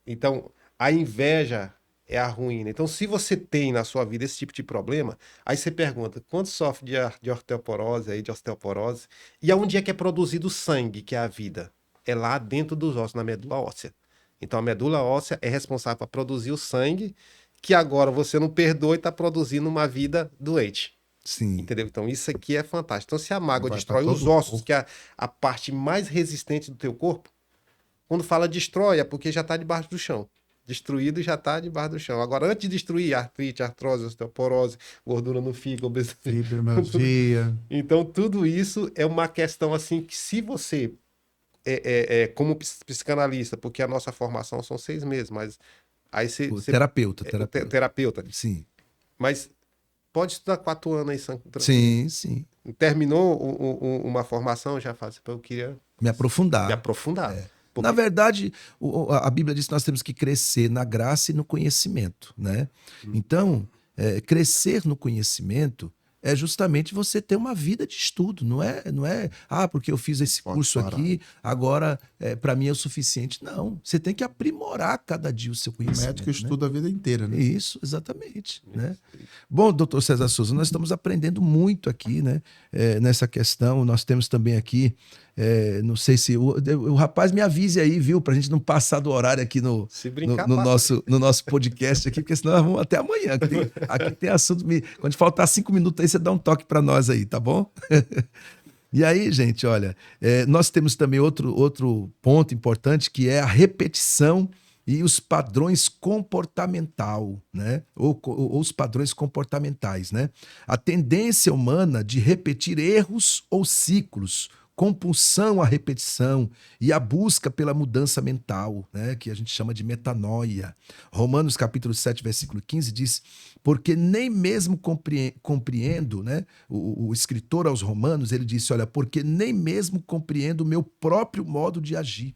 Então, a inveja é a ruína. Então, se você tem na sua vida esse tipo de problema, aí você pergunta, quanto sofre de osteoporose? E aonde é que é produzido o sangue, que é a vida? É lá dentro dos ossos, na medula óssea. Então, a medula óssea é responsável por produzir o sangue, que agora você não perdoa e está produzindo uma vida doente. Sim. Entendeu? Então, isso aqui é fantástico. Então, se a mágoa Vai destrói pra os todo o ossos, corpo. que é a parte mais resistente do teu corpo, quando fala destrói, é porque já está debaixo do chão. Destruído já está debaixo do chão. Agora, antes de destruir artrite, artrose, osteoporose, gordura no fígado, obesidade. Fibromialgia. Então, tudo isso é uma questão assim que se você, como psicanalista, porque a nossa formação são 6 meses, mas aí você... Terapeuta. Terapeuta. Sim. Mas pode estudar 4 anos aí, tranquilo. Sim, sim. Terminou uma formação, já faz. Eu queria Me aprofundar. me aprofundar. Porque- Na verdade, a Bíblia diz que nós temos que crescer na graça e no conhecimento, né? Então, crescer no conhecimento é justamente você ter uma vida de estudo, não é, porque eu fiz esse Pode curso parar. aqui, agora para mim é o suficiente. Não, você tem que aprimorar cada dia o seu O conhecimento. médico né? estuda a vida inteira, né? Isso, exatamente. Né? Bom, doutor César Souza, nós estamos aprendendo muito aqui, né? Nessa questão. Nós temos também aqui Não sei se o rapaz me avise aí, viu? Pra gente não passar do horário aqui Se brincar, no nosso podcast aqui, porque senão nós vamos até amanhã. Aqui tem assunto. Quando faltar 5 minutos aí, você dá um toque pra nós aí, tá bom? E aí, gente, olha, nós temos também outro ponto importante, que é a repetição e os padrões comportamental, né? Ou os padrões comportamentais, né? A tendência humana de repetir erros ou ciclos, compulsão à repetição e a busca pela mudança mental, né? Que a gente chama de metanoia. Romanos capítulo 7, versículo 15 diz: porque nem mesmo compreendo, né? O escritor aos Romanos, ele disse, olha, porque nem mesmo compreendo o meu próprio modo de agir,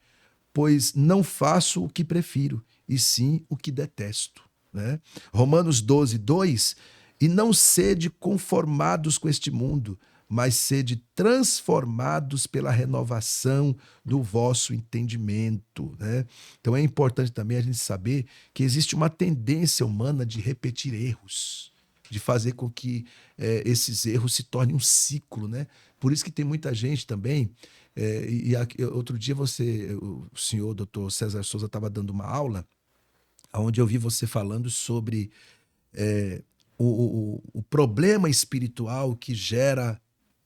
pois não faço o que prefiro, e sim o que detesto. Né? Romanos 12, 2, e não sede conformados com este mundo, mas sede transformados pela renovação do vosso entendimento. Né? Então é importante também a gente saber que existe uma tendência humana de repetir erros, de fazer com que esses erros se tornem um ciclo. Né? Por isso que tem muita gente também. Outro dia o senhor Dr. César Souza estava dando uma aula onde eu vi você falando sobre o problema espiritual que gera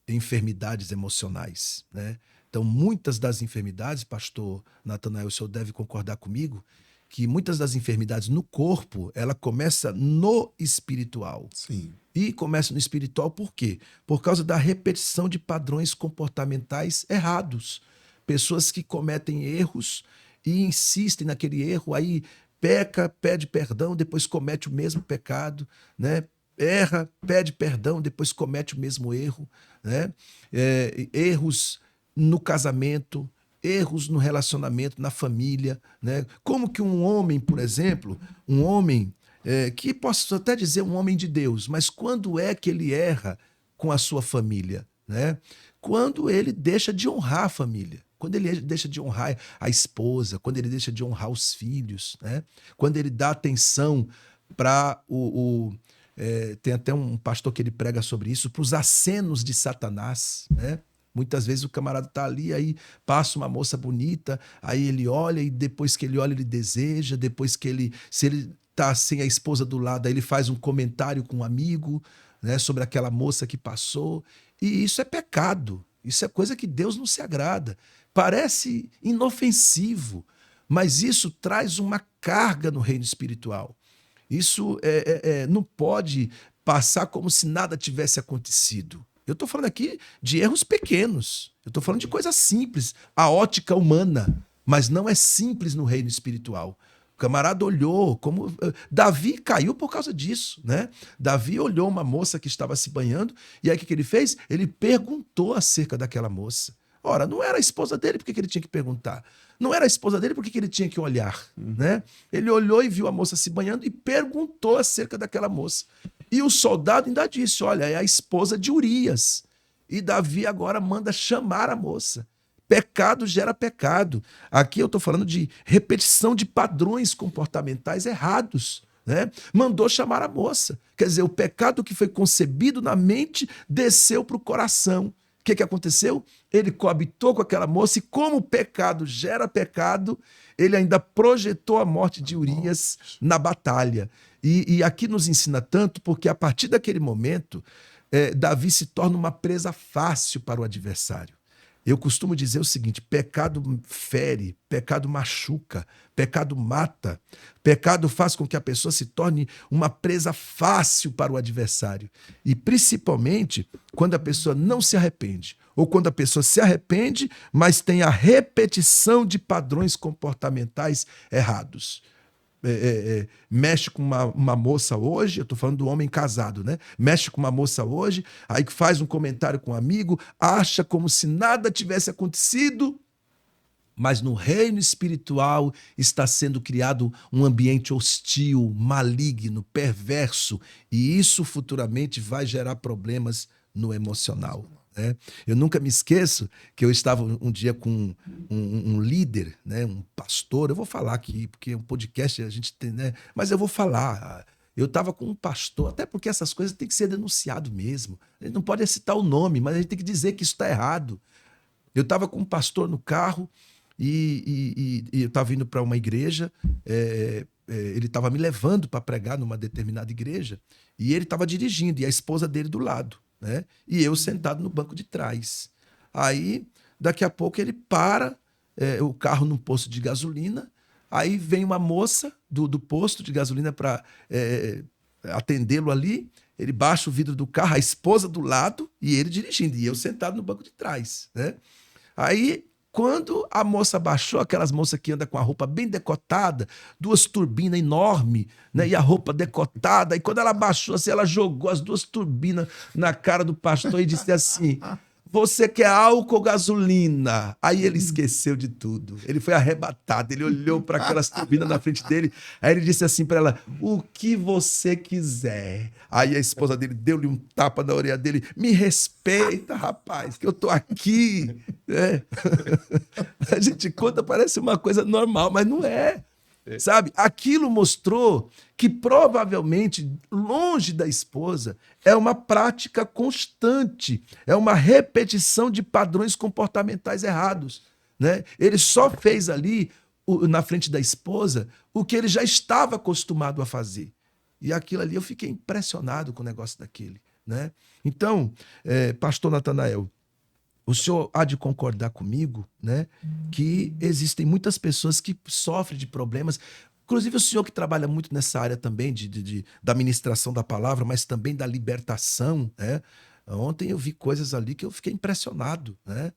enfermidades emocionais, né? Então, muitas das enfermidades, pastor Natanael, o senhor deve concordar comigo, que muitas das enfermidades no corpo, ela começa no espiritual. Sim. E começa no espiritual por quê? Por causa da repetição de padrões comportamentais errados. Pessoas que cometem erros e insistem naquele erro, aí peca, pede perdão, depois comete o mesmo pecado, né? Erra, pede perdão, depois comete o mesmo erro, né? Erros no casamento, erros no relacionamento, na família, né? Como que um homem, por exemplo, que posso até dizer um homem de Deus, mas quando é que ele erra com a sua família? Né? Quando ele deixa de honrar a família, quando ele deixa de honrar a esposa, quando ele deixa de honrar os filhos, né? Quando ele dá atenção para tem até um pastor que ele prega sobre isso, para os acenos de Satanás, né? Muitas vezes o camarada está ali, aí passa uma moça bonita, aí ele olha e depois que ele olha ele deseja, se ele está sem a esposa do lado, aí ele faz um comentário com um amigo, né, sobre aquela moça que passou, e isso é pecado, isso é coisa que Deus não se agrada. Parece inofensivo, mas isso traz uma carga no reino espiritual. Isso não pode passar como se nada tivesse acontecido. Eu estou falando aqui de erros pequenos. Eu estou falando de coisas simples. A ótica humana. Mas não é simples no reino espiritual. O camarada olhou como... Davi caiu por causa disso, né? Davi olhou uma moça que estava se banhando e aí o que ele fez? Ele perguntou acerca daquela moça. Ora, não era a esposa dele, por que ele tinha que perguntar? Não era a esposa dele, por que ele tinha que olhar? Né? Ele olhou e viu a moça se banhando e perguntou acerca daquela moça. E o soldado ainda disse, olha, é a esposa de Urias. E Davi agora manda chamar a moça. Pecado gera pecado. Aqui eu estou falando de repetição de padrões comportamentais errados. Né? Mandou chamar a moça. Quer dizer, o pecado que foi concebido na mente desceu para o coração. O que aconteceu? Ele coabitou com aquela moça e como o pecado gera pecado, ele ainda projetou a morte de Urias na batalha. E aqui nos ensina tanto porque a partir daquele momento, Davi se torna uma presa fácil para o adversário. Eu costumo dizer o seguinte, pecado fere, pecado machuca, pecado mata, pecado faz com que a pessoa se torne uma presa fácil para o adversário. E principalmente quando a pessoa não se arrepende, ou quando a pessoa se arrepende, mas tem a repetição de padrões comportamentais errados. Mexe com uma moça hoje, eu estou falando do homem casado, né? Mexe com uma moça hoje, aí faz um comentário com um amigo, acha como se nada tivesse acontecido, mas no reino espiritual está sendo criado um ambiente hostil, maligno, perverso, e isso futuramente vai gerar problemas no emocional. Né? Eu nunca me esqueço que eu estava um dia com um líder, né? Um pastor, eu vou falar aqui, porque um podcast a gente tem, né? Mas eu vou falar. Eu estava com um pastor, até porque essas coisas têm que ser denunciado mesmo. A gente não pode citar o nome, mas a gente tem que dizer que isso está errado. Eu estava com um pastor no carro e eu estava indo para uma igreja. Ele estava me levando para pregar numa determinada igreja e ele estava dirigindo e a esposa dele do lado, né? E eu sentado no banco de trás. Aí, daqui a pouco, ele para o carro num posto de gasolina. Aí vem uma moça do posto de gasolina para atendê-lo ali. Ele baixa o vidro do carro, a esposa do lado e ele dirigindo. E eu sentado no banco de trás, né? Aí, quando a moça baixou, aquelas moças que andam com a roupa bem decotada, 2 turbinas enormes, né? E a roupa decotada. E quando ela baixou assim, ela jogou as 2 turbinas na cara do pastor e disse assim: você quer álcool ou gasolina? Aí ele esqueceu de tudo. Ele foi arrebatado. Ele olhou para aquelas turbinas na frente dele. Aí ele disse assim para ela: o que você quiser. Aí a esposa dele deu-lhe um tapa na orelha dele: me respeita, rapaz, que eu tô aqui. A gente conta, parece uma coisa normal, mas não é. Sabe? Aquilo mostrou que provavelmente, longe da esposa, é uma prática constante, é uma repetição de padrões comportamentais errados, né? Ele só fez ali, na frente da esposa, o que ele já estava acostumado a fazer. E aquilo ali, eu fiquei impressionado com o negócio daquele, né? Então, pastor Natanael, o senhor há de concordar comigo, né, que existem muitas pessoas que sofrem de problemas. Inclusive o senhor que trabalha muito nessa área também da ministração da palavra, mas também da libertação, né? Ontem eu vi coisas ali que eu fiquei impressionado, né?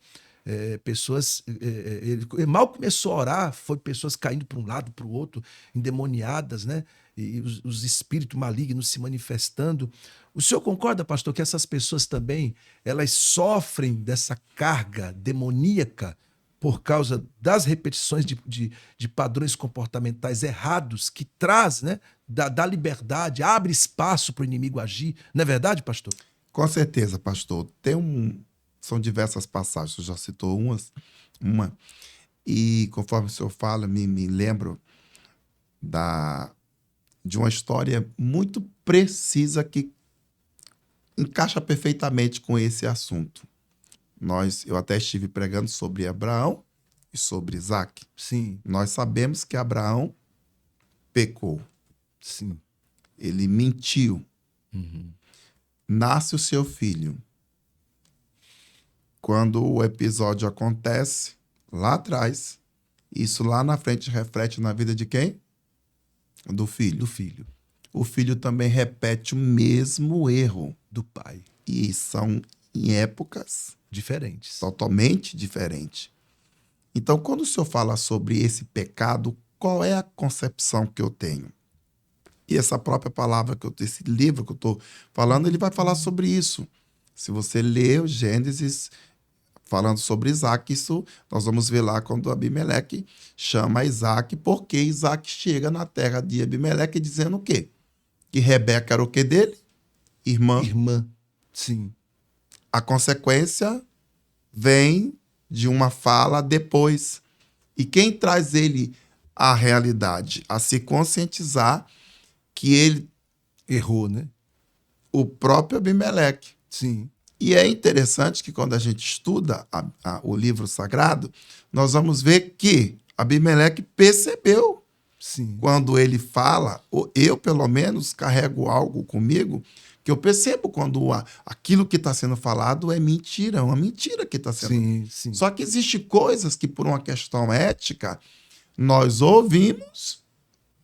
Pessoas... ele mal começou a orar, foi pessoas caindo para um lado, para o outro, endemoniadas, né? E os espíritos malignos se manifestando. O senhor concorda, pastor, que essas pessoas também elas sofrem dessa carga demoníaca por causa das repetições de padrões comportamentais errados que traz, né, da liberdade, abre espaço para o inimigo agir? Não é verdade, pastor? Com certeza, pastor. São diversas passagens, você já citou uma. E conforme o senhor fala, me lembro de uma história muito precisa que encaixa perfeitamente com esse assunto. Eu até estive pregando sobre Abraão e sobre Isaac. Sim. Nós sabemos que Abraão pecou. Sim. Ele mentiu. Uhum. Nasce o seu filho. Quando o episódio acontece, lá atrás, isso lá na frente reflete na vida de quem? Do filho. Do filho. O filho também repete o mesmo erro do pai. E são em épocas diferentes. Totalmente diferentes. Então, quando o senhor fala sobre esse pecado, qual é a concepção que eu tenho? E essa própria palavra, esse livro que eu estou falando, ele vai falar sobre isso. Se você ler o Gênesis falando sobre Isaac, isso nós vamos ver lá quando Abimeleque chama Isaac, porque Isaac chega na terra de Abimeleque dizendo o quê? Que Rebeca era o quê dele? Irmã. Irmã, sim. A consequência vem de uma fala depois. E quem traz ele à realidade? A se conscientizar que ele... errou, né? O próprio Abimeleque. Sim. E é interessante que quando a gente estuda o livro sagrado, nós vamos ver que Abimeleque percebeu. Sim. Quando ele fala, eu pelo menos carrego algo comigo, que eu percebo quando aquilo que está sendo falado é mentira, uma mentira que está sendo... Sim, sim. Só que existem coisas que por uma questão ética, nós ouvimos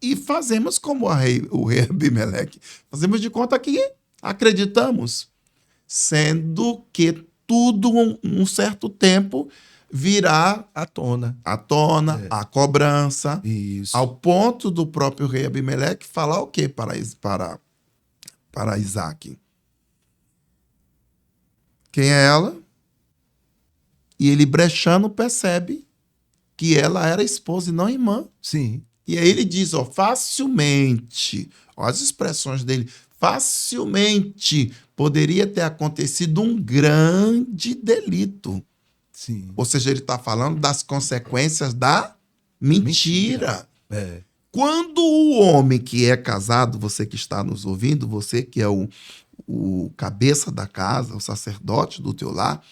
e fazemos como o rei Abimeleque. Fazemos de conta que acreditamos. Sendo que tudo, um certo tempo, virá à tona, a cobrança, isso. Ao ponto do próprio rei Abimeleque falar o quê para Isaac? Quem é ela? E ele, brechando, percebe que ela era esposa e não irmã. Sim. E aí ele diz, facilmente, as expressões dele, facilmente poderia ter acontecido um grande delito. Sim. Ou seja, ele está falando das consequências da mentira. É. Quando o homem que é casado, você que está nos ouvindo, você que é o cabeça da casa, o sacerdote do teu lar,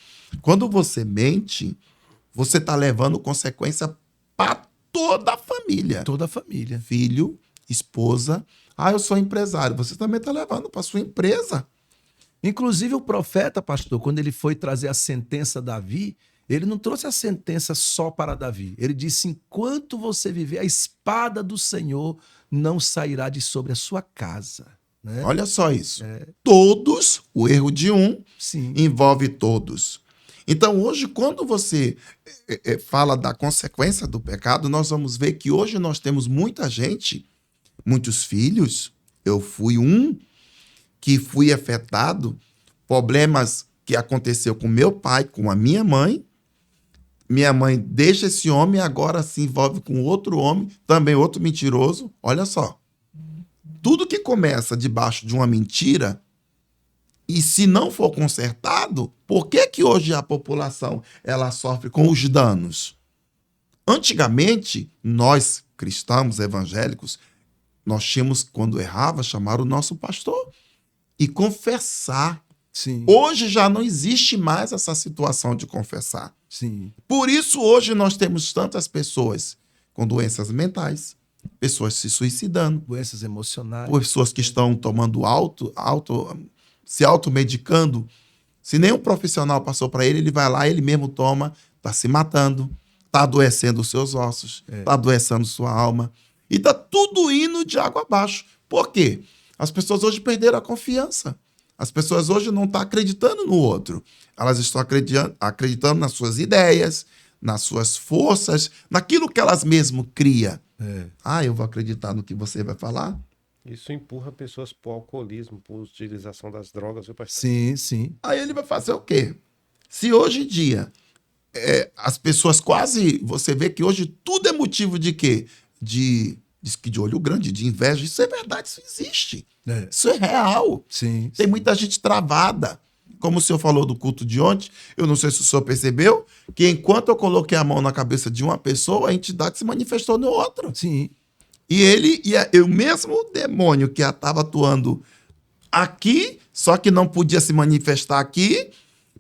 quando você mente, você está levando consequência para toda a família. Toda a família. Filho, esposa. Eu sou empresário. Você também está levando para sua empresa. Inclusive o profeta, pastor, quando ele foi trazer a sentença a Davi, ele não trouxe a sentença só para Davi. Ele disse, enquanto você viver, a espada do Senhor não sairá de sobre a sua casa. Né? Olha só isso. Todos, o erro de um, Sim. envolve todos. Então, hoje, quando você fala da consequência do pecado, nós vamos ver que hoje nós temos muita gente, muitos filhos. Eu fui um que fui afetado, problemas que aconteceu com meu pai, com a minha mãe. Minha mãe deixa esse homem e agora se envolve com outro homem, também outro mentiroso. Olha só. Tudo que começa debaixo de uma mentira, e se não for consertado, por que hoje a população ela sofre com os danos? Antigamente, nós, cristãos evangélicos, nós tínhamos, quando errava, chamar o nosso pastor e confessar. Sim. Hoje já não existe mais essa situação de confessar. Sim. Por isso, hoje nós temos tantas pessoas com doenças mentais, pessoas se suicidando, Doenças emocionais. pessoas que estão tomando se automedicando. Se nenhum profissional passou para ele, ele vai lá, ele mesmo toma, está se matando, está adoecendo os seus ossos, está adoecendo sua alma. E está tudo indo de água abaixo. Por quê? As pessoas hoje perderam a confiança. As pessoas hoje não estão acreditando no outro. Elas estão acreditando nas suas ideias, nas suas forças, naquilo que elas mesmo criam. Eu vou acreditar no que você vai falar? Isso empurra pessoas para o alcoolismo, para a utilização das drogas, viu, pastor? Sim, sim. Aí ele vai fazer o quê? Se hoje em dia as pessoas quase... Você vê que hoje tudo é motivo de quê? Diz que de olho grande, de inveja. Isso é verdade, isso existe. Isso é real. Sim. Tem muita gente travada. Como o senhor falou do culto de ontem, eu não sei se o senhor percebeu, que enquanto eu coloquei a mão na cabeça de uma pessoa, a entidade se manifestou no outro. Sim. E o mesmo demônio que estava atuando aqui, só que não podia se manifestar aqui,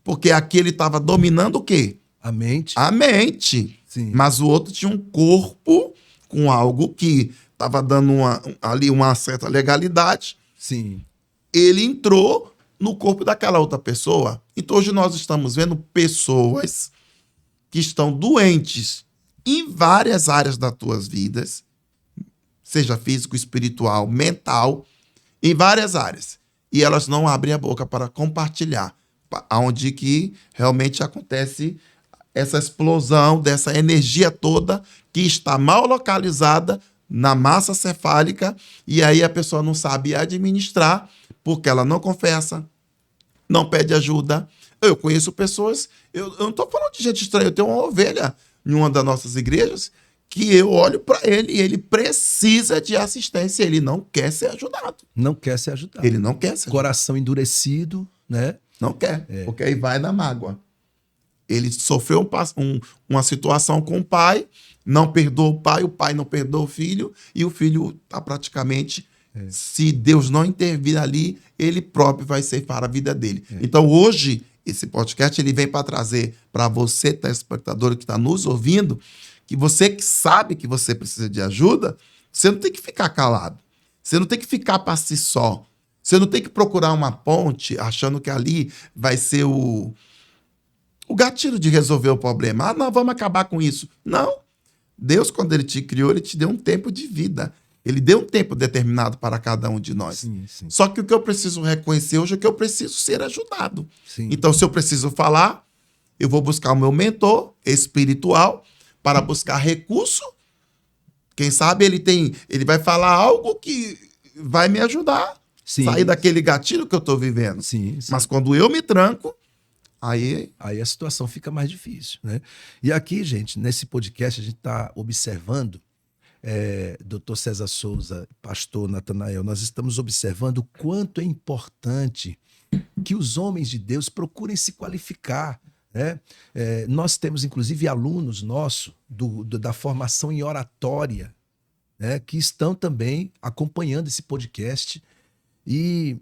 porque aqui ele estava dominando o quê? A mente. A mente. Sim. Mas o outro tinha um corpo com algo que estava dando ali uma certa legalidade. Sim. Ele entrou no corpo daquela outra pessoa. Então hoje nós estamos vendo pessoas que estão doentes em várias áreas das tuas vidas, seja físico, espiritual, mental, em várias áreas. E elas não abrem a boca para compartilhar, onde que realmente acontece essa explosão dessa energia toda que está mal localizada na massa cefálica, e aí a pessoa não sabe administrar, porque ela não confessa, não pede ajuda. Eu conheço pessoas, eu não estou falando de gente estranha, eu tenho uma ovelha em uma das nossas igrejas, que eu olho para ele e ele precisa de assistência, ele não quer ser ajudado. Não quer ser ajudado. Ele não quer ser ajudado. Coração endurecido, né? Não quer, porque aí vai na mágoa. Ele sofreu uma situação com o pai, não perdoa o pai não perdoa o filho, e o filho está praticamente, se Deus não intervir ali, ele próprio vai ceifar a vida dele. Então hoje, esse podcast ele vem para trazer para você, telespectador que está nos ouvindo, que você que sabe que você precisa de ajuda, você não tem que ficar calado. Você não tem que ficar para si só. Você não tem que procurar uma ponte achando que ali vai ser o gatilho de resolver o problema. Não, vamos acabar com isso. Não. Deus, quando ele te criou, ele te deu um tempo de vida. Ele deu um tempo determinado para cada um de nós. Sim, sim. Só que o que eu preciso reconhecer hoje é que eu preciso ser ajudado. Sim. Então, se eu preciso falar, eu vou buscar o meu mentor espiritual para buscar recurso. Quem sabe ele vai falar algo que vai me ajudar. Sim. Sair daquele gatilho que eu estou vivendo. Sim, sim. Mas quando eu me tranco, aí a situação fica mais difícil, né? E aqui, gente, nesse podcast a gente está observando, Dr. César Souza, pastor Natanael, nós estamos observando o quanto é importante que os homens de Deus procurem se qualificar, né? Nós temos, inclusive, alunos nossos da formação em oratória, né, que estão também acompanhando esse podcast. E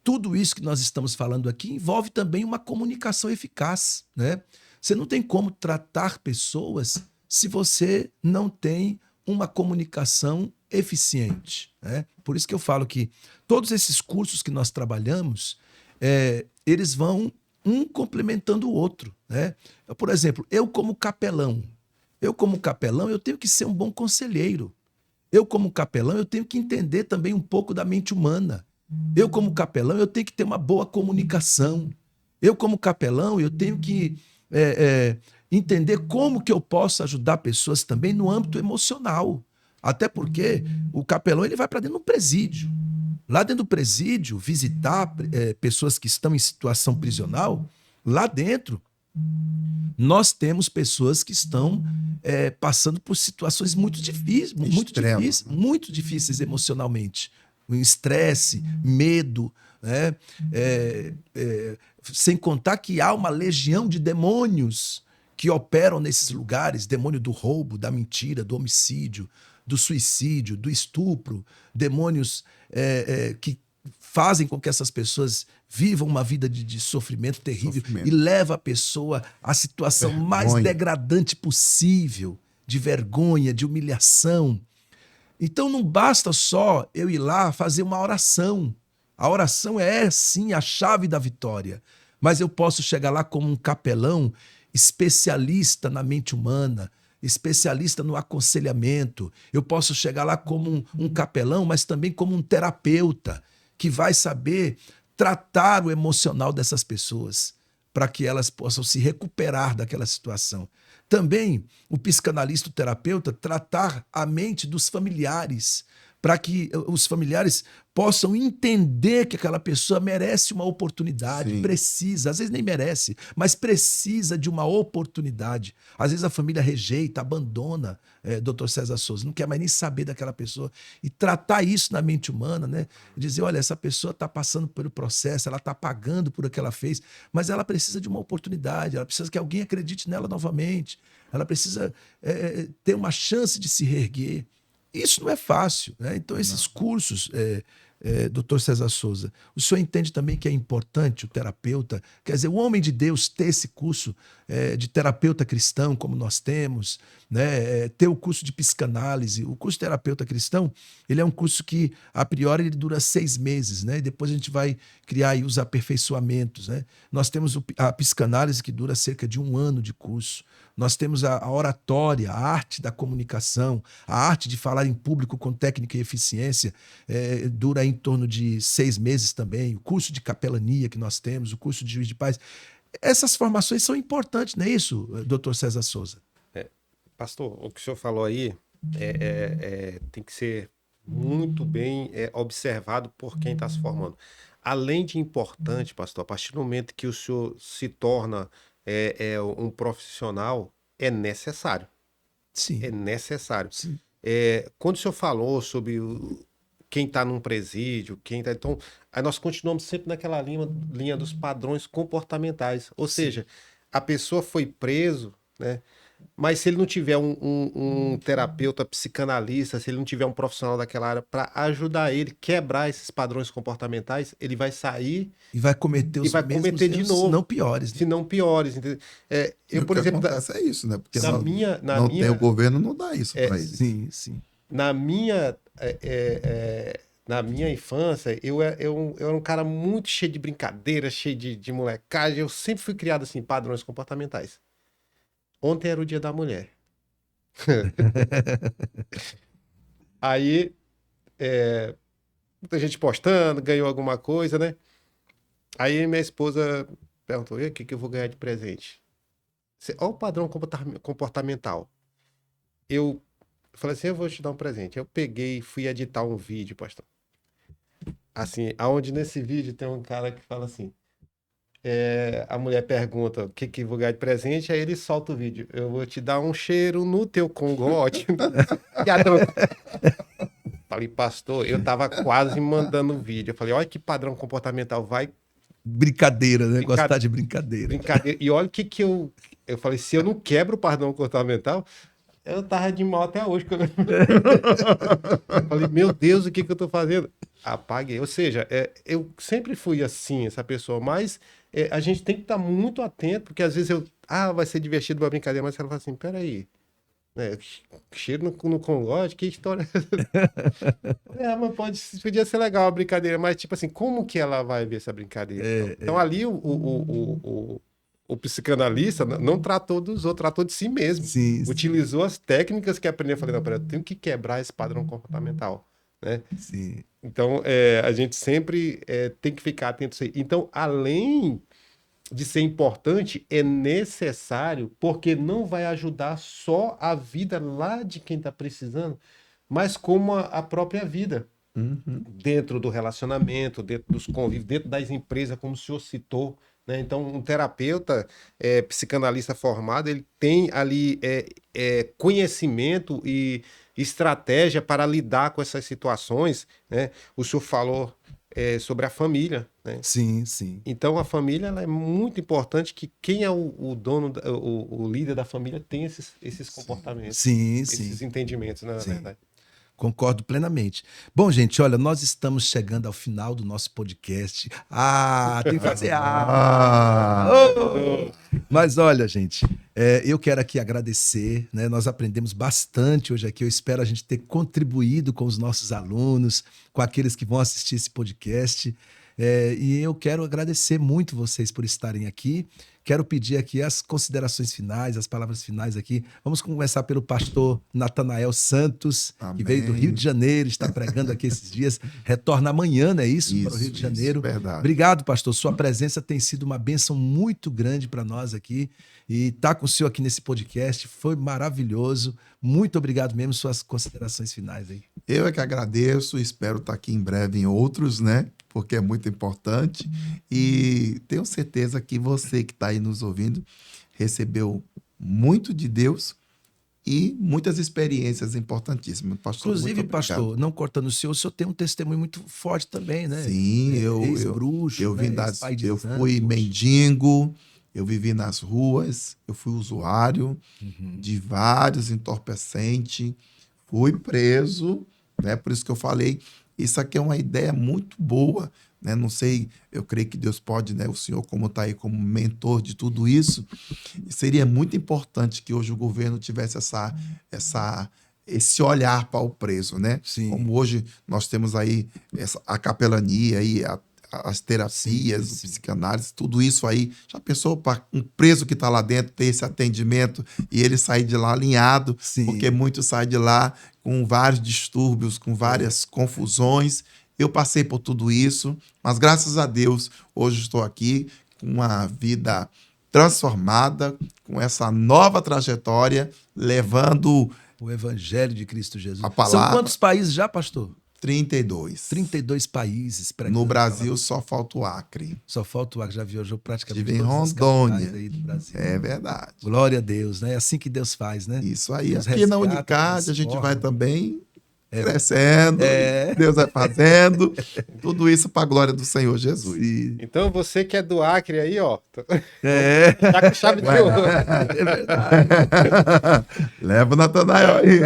tudo isso que nós estamos falando aqui envolve também uma comunicação eficaz, né? Você não tem como tratar pessoas se você não tem uma comunicação eficiente, né? Por isso que eu falo que todos esses cursos que nós trabalhamos, eles vão um complementando o outro, né? Por exemplo, eu como capelão, eu tenho que ser um bom conselheiro. Eu como capelão, eu tenho que entender também um pouco da mente humana. Eu como capelão, eu tenho que ter uma boa comunicação. Eu como capelão, eu tenho que entender como que eu posso ajudar pessoas também no âmbito emocional. Até porque o capelão ele vai para dentro do presídio. Lá dentro do presídio, visitar pessoas que estão em situação prisional, lá dentro, nós temos pessoas que estão passando por situações muito difíceis emocionalmente. O estresse, medo, né? Sem contar que há uma legião de demônios que operam nesses lugares, demônio do roubo, da mentira, do homicídio, do suicídio, do estupro, demônios que fazem com que essas pessoas vivam uma vida de sofrimento terrível e leva a pessoa à situação mais degradante possível, de vergonha, de humilhação. Então não basta só eu ir lá fazer uma oração. A oração é, sim, a chave da vitória. Mas eu posso chegar lá como um capelão especialista na mente humana, especialista no aconselhamento. Eu posso chegar lá como um capelão, mas também como um terapeuta que vai saber tratar o emocional dessas pessoas para que elas possam se recuperar daquela situação. Também o psicanalista, o terapeuta, tratar a mente dos familiares, para que os familiares possam entender que aquela pessoa merece uma oportunidade, Sim. precisa, às vezes nem merece, mas precisa de uma oportunidade. Às vezes a família rejeita, abandona Dr. César Souza, não quer mais nem saber daquela pessoa. E tratar isso na mente humana, né? Dizer, olha, essa pessoa está passando pelo processo, ela está pagando por o que ela fez, mas ela precisa de uma oportunidade, ela precisa que alguém acredite nela novamente, ela precisa ter uma chance de se reerguer. Isso não é fácil, né? Então, esses cursos, Dr. César Souza, o senhor entende também que é importante o terapeuta, quer dizer, o homem de Deus ter esse curso de terapeuta cristão, como nós temos, né? Ter o curso de psicanálise. O curso de terapeuta cristão, ele é um curso que, a priori, ele dura 6 meses, né? E depois a gente vai criar aí os aperfeiçoamentos, né? Nós temos a psicanálise, que dura cerca de 1 ano de curso. Nós temos a oratória, a arte da comunicação, a arte de falar em público com técnica e eficiência, dura em torno de 6 meses também. O curso de capelania que nós temos, o curso de juiz de paz. Essas formações são importantes, não é isso, doutor César Souza? Pastor, o que o senhor falou aí tem que ser muito bem observado por quem está se formando. Além de importante, pastor, a partir do momento que o senhor se torna um profissional, é necessário. Sim. É necessário. Sim. Quando o senhor falou sobre quem está num presídio, então, aí nós continuamos sempre naquela linha dos padrões comportamentais. Ou seja, a pessoa foi preso, né? Mas se ele não tiver um terapeuta psicanalista, se ele não tiver um profissional daquela área para ajudar ele a quebrar esses padrões comportamentais, ele vai sair e vai cometer os mesmos erros, de novo, se não piores. Se não piores. Entendeu? Eu, por exemplo, acontece é isso, né? Porque tem o governo não dá isso para eles. Sim, sim. Na minha infância, eu era um cara muito cheio de brincadeira, cheio de molecagem. Eu sempre fui criado assim, padrões comportamentais. Ontem era o Dia da Mulher. Aí, muita gente postando, ganhou alguma coisa, né? Aí minha esposa perguntou, e o que eu vou ganhar de presente? Olha o padrão comportamental. Eu falei assim, eu vou te dar um presente. Eu peguei e fui editar um vídeo, pastor. Assim, aonde nesse vídeo tem um cara que fala assim, a mulher pergunta o que eu vou ganhar de presente, aí ele solta o vídeo. Eu vou te dar um cheiro no teu congote. Falei, pastor, eu tava quase mandando o vídeo. Eu falei, olha que padrão comportamental, vai. Brincadeira, né? Gostar de brincadeira. E olha o que eu falei, se eu não quebro o padrão comportamental, eu tava de mal até hoje. Eu falei, meu Deus, o que eu tô fazendo? Apaguei. Ou seja, eu sempre fui assim, essa pessoa, mas a gente tem que estar muito atento, porque às vezes vai ser divertido uma brincadeira, mas ela fala assim, peraí, né, cheiro no cangote, que história é essa? Mas podia ser legal a brincadeira, mas tipo assim, como que ela vai ver essa brincadeira? Então ali o psicanalista não tratou dos outros, tratou de si mesmo. Sim, sim, Utilizou as técnicas que aprendeu. Eu falei, não, peraí, eu tenho que quebrar esse padrão comportamental, né? sim. Então, a gente sempre tem que ficar atento a isso aí. Então, além de ser importante, é necessário, porque não vai ajudar só a vida lá de quem está precisando, mas como a própria vida. Uhum. Dentro do relacionamento, dentro dos convívios, dentro das empresas, como o senhor citou, né? Então, um terapeuta psicanalista formado, ele tem ali conhecimento e estratégia para lidar com essas situações, né? O senhor falou sobre a família, né? Sim, sim. Então, a família ela é muito importante que quem é o dono, o líder da família tem esses comportamentos, Sim, esses sim. entendimentos, né, na Sim. verdade. Concordo plenamente. Bom, gente, olha, nós estamos chegando ao final do nosso podcast. Tem que fazer. Oh! Mas olha, gente, eu quero aqui agradecer, né? Nós aprendemos bastante hoje aqui. Eu espero a gente ter contribuído com os nossos alunos, com aqueles que vão assistir esse podcast. E eu quero agradecer muito vocês por estarem aqui. Quero pedir aqui as considerações finais, as palavras finais aqui. Vamos começar pelo pastor Natanael Santos, Amém. que veio do Rio de Janeiro, está pregando aqui esses dias. Retorna amanhã, não é isso? Para o Rio de Janeiro. Verdade. Obrigado, pastor. Sua presença tem sido uma bênção muito grande para nós aqui. E estar com o senhor aqui nesse podcast foi maravilhoso. Muito obrigado mesmo. Suas considerações finais aí. Eu é que agradeço, espero estar aqui em breve em outros, né? Porque é muito importante. E tenho certeza que você que está aí nos ouvindo recebeu muito de Deus e muitas experiências importantíssimas. Pastor, Inclusive, muito obrigado. pastor, não cortando o senhor tem um testemunho muito forte também, né? Sim, Ex-bruxo, eu vim né? eu fui mendigo, eu vivi nas ruas, eu fui usuário de vários entorpecentes, fui preso, né? Por isso que eu falei, isso aqui é uma ideia muito boa, né? Não sei, eu creio que Deus pode, né? O senhor como está aí como mentor de tudo isso, seria muito importante que hoje o governo tivesse esse olhar para o preso, né? Sim. Como hoje nós temos aí a capelania e as terapias, Sim. o psicanálise, tudo isso aí. Já pensou para um preso que está lá dentro ter esse atendimento e ele sair de lá alinhado? Sim. Porque muitos saem de lá com vários distúrbios, com várias confusões. Eu passei por tudo isso, mas graças a Deus, hoje estou aqui com uma vida transformada, com essa nova trajetória, levando o Evangelho de Cristo Jesus. A palavra. São quantos países já, pastor? 32. 32 países. No Brasil só falta o Acre. Só falta o Acre, já viajou praticamente em todas Rondônia. as capitais aí do Brasil. É verdade. Glória a Deus, né? É assim que Deus faz, né? Isso aí. Deus Aqui na resgata, Unicad a gente transforma. vai também crescendo, É. Deus vai fazendo, tudo isso para a glória do Senhor Jesus. Sim. Então, você que é do Acre aí, ó, É. tá com chave de ouro. É verdade. Leva o Natanael aí.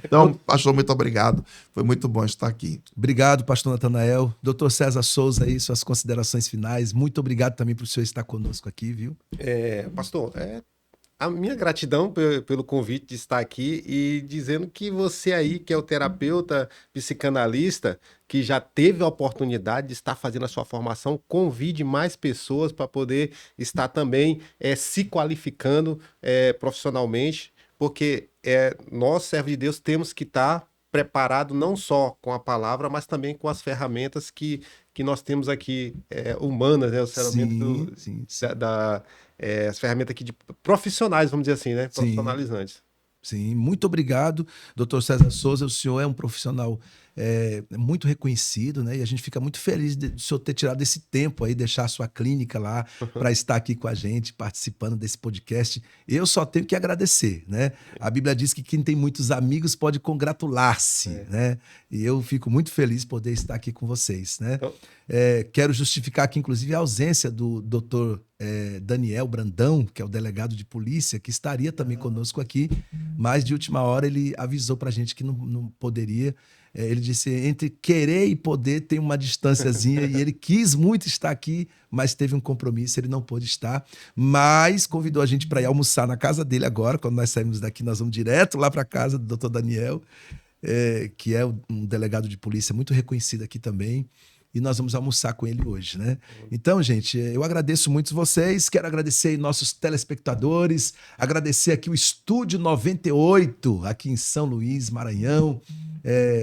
Então, pastor, muito obrigado. Foi muito bom estar aqui. Obrigado, pastor Natanael. Doutor César Souza aí, suas considerações finais. Muito obrigado também por o senhor estar conosco aqui, viu? Pastor, a minha gratidão pelo convite de estar aqui e dizendo que você aí, que é o terapeuta psicanalista, que já teve a oportunidade de estar fazendo a sua formação, convide mais pessoas para poder estar também se qualificando profissionalmente, porque nós, servos de Deus, temos que estar preparado não só com a palavra, mas também com as ferramentas que nós temos aqui humanas, né? Os ferramentas Sim. as ferramentas aqui de profissionais, vamos dizer assim, né? Sim. Profissionalizantes. Sim, muito obrigado, doutor César Souza. O senhor é um profissional muito reconhecido, né? E a gente fica muito feliz de o senhor ter tirado esse tempo aí, deixar a sua clínica lá para estar aqui com a gente, participando desse podcast. Eu só tenho que agradecer, né? A Bíblia diz que quem tem muitos amigos pode congratular-se, né? E eu fico muito feliz poder estar aqui com vocês, né? Então, Quero justificar aqui, inclusive, a ausência do doutor Daniel Brandão, que é o delegado de polícia, que estaria também conosco aqui, mas de última hora ele avisou para a gente que não poderia. Ele disse, entre querer e poder tem uma distânciazinha, e ele quis muito estar aqui, mas teve um compromisso, ele não pôde estar, mas convidou a gente para ir almoçar na casa dele agora. Quando nós saímos daqui, nós vamos direto lá para a casa do Dr. Daniel, que é um delegado de polícia muito reconhecido aqui também, e nós vamos almoçar com ele hoje, né? Então, gente, eu agradeço muito vocês, quero agradecer aí nossos telespectadores, agradecer aqui o Estúdio 98, aqui em São Luís, Maranhão,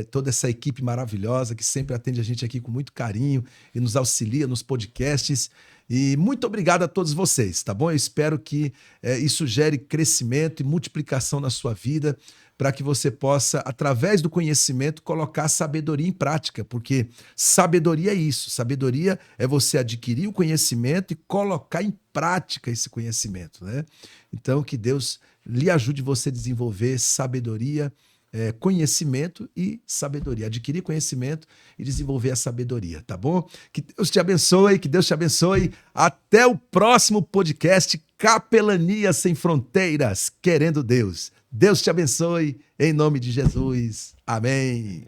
toda essa equipe maravilhosa que sempre atende a gente aqui com muito carinho e nos auxilia nos podcasts. E muito obrigado a todos vocês, tá bom? Eu espero que isso gere crescimento e multiplicação na sua vida, para que você possa, através do conhecimento, colocar a sabedoria em prática, porque sabedoria é isso. Sabedoria é você adquirir o conhecimento e colocar em prática esse conhecimento, né? Então, que Deus lhe ajude você a desenvolver sabedoria, conhecimento e sabedoria. Adquirir conhecimento e desenvolver a sabedoria, tá bom? Que Deus te abençoe, que Deus te abençoe. Até o próximo podcast Capelania Sem Fronteiras, querendo Deus. Deus te abençoe, em nome de Jesus. Amém.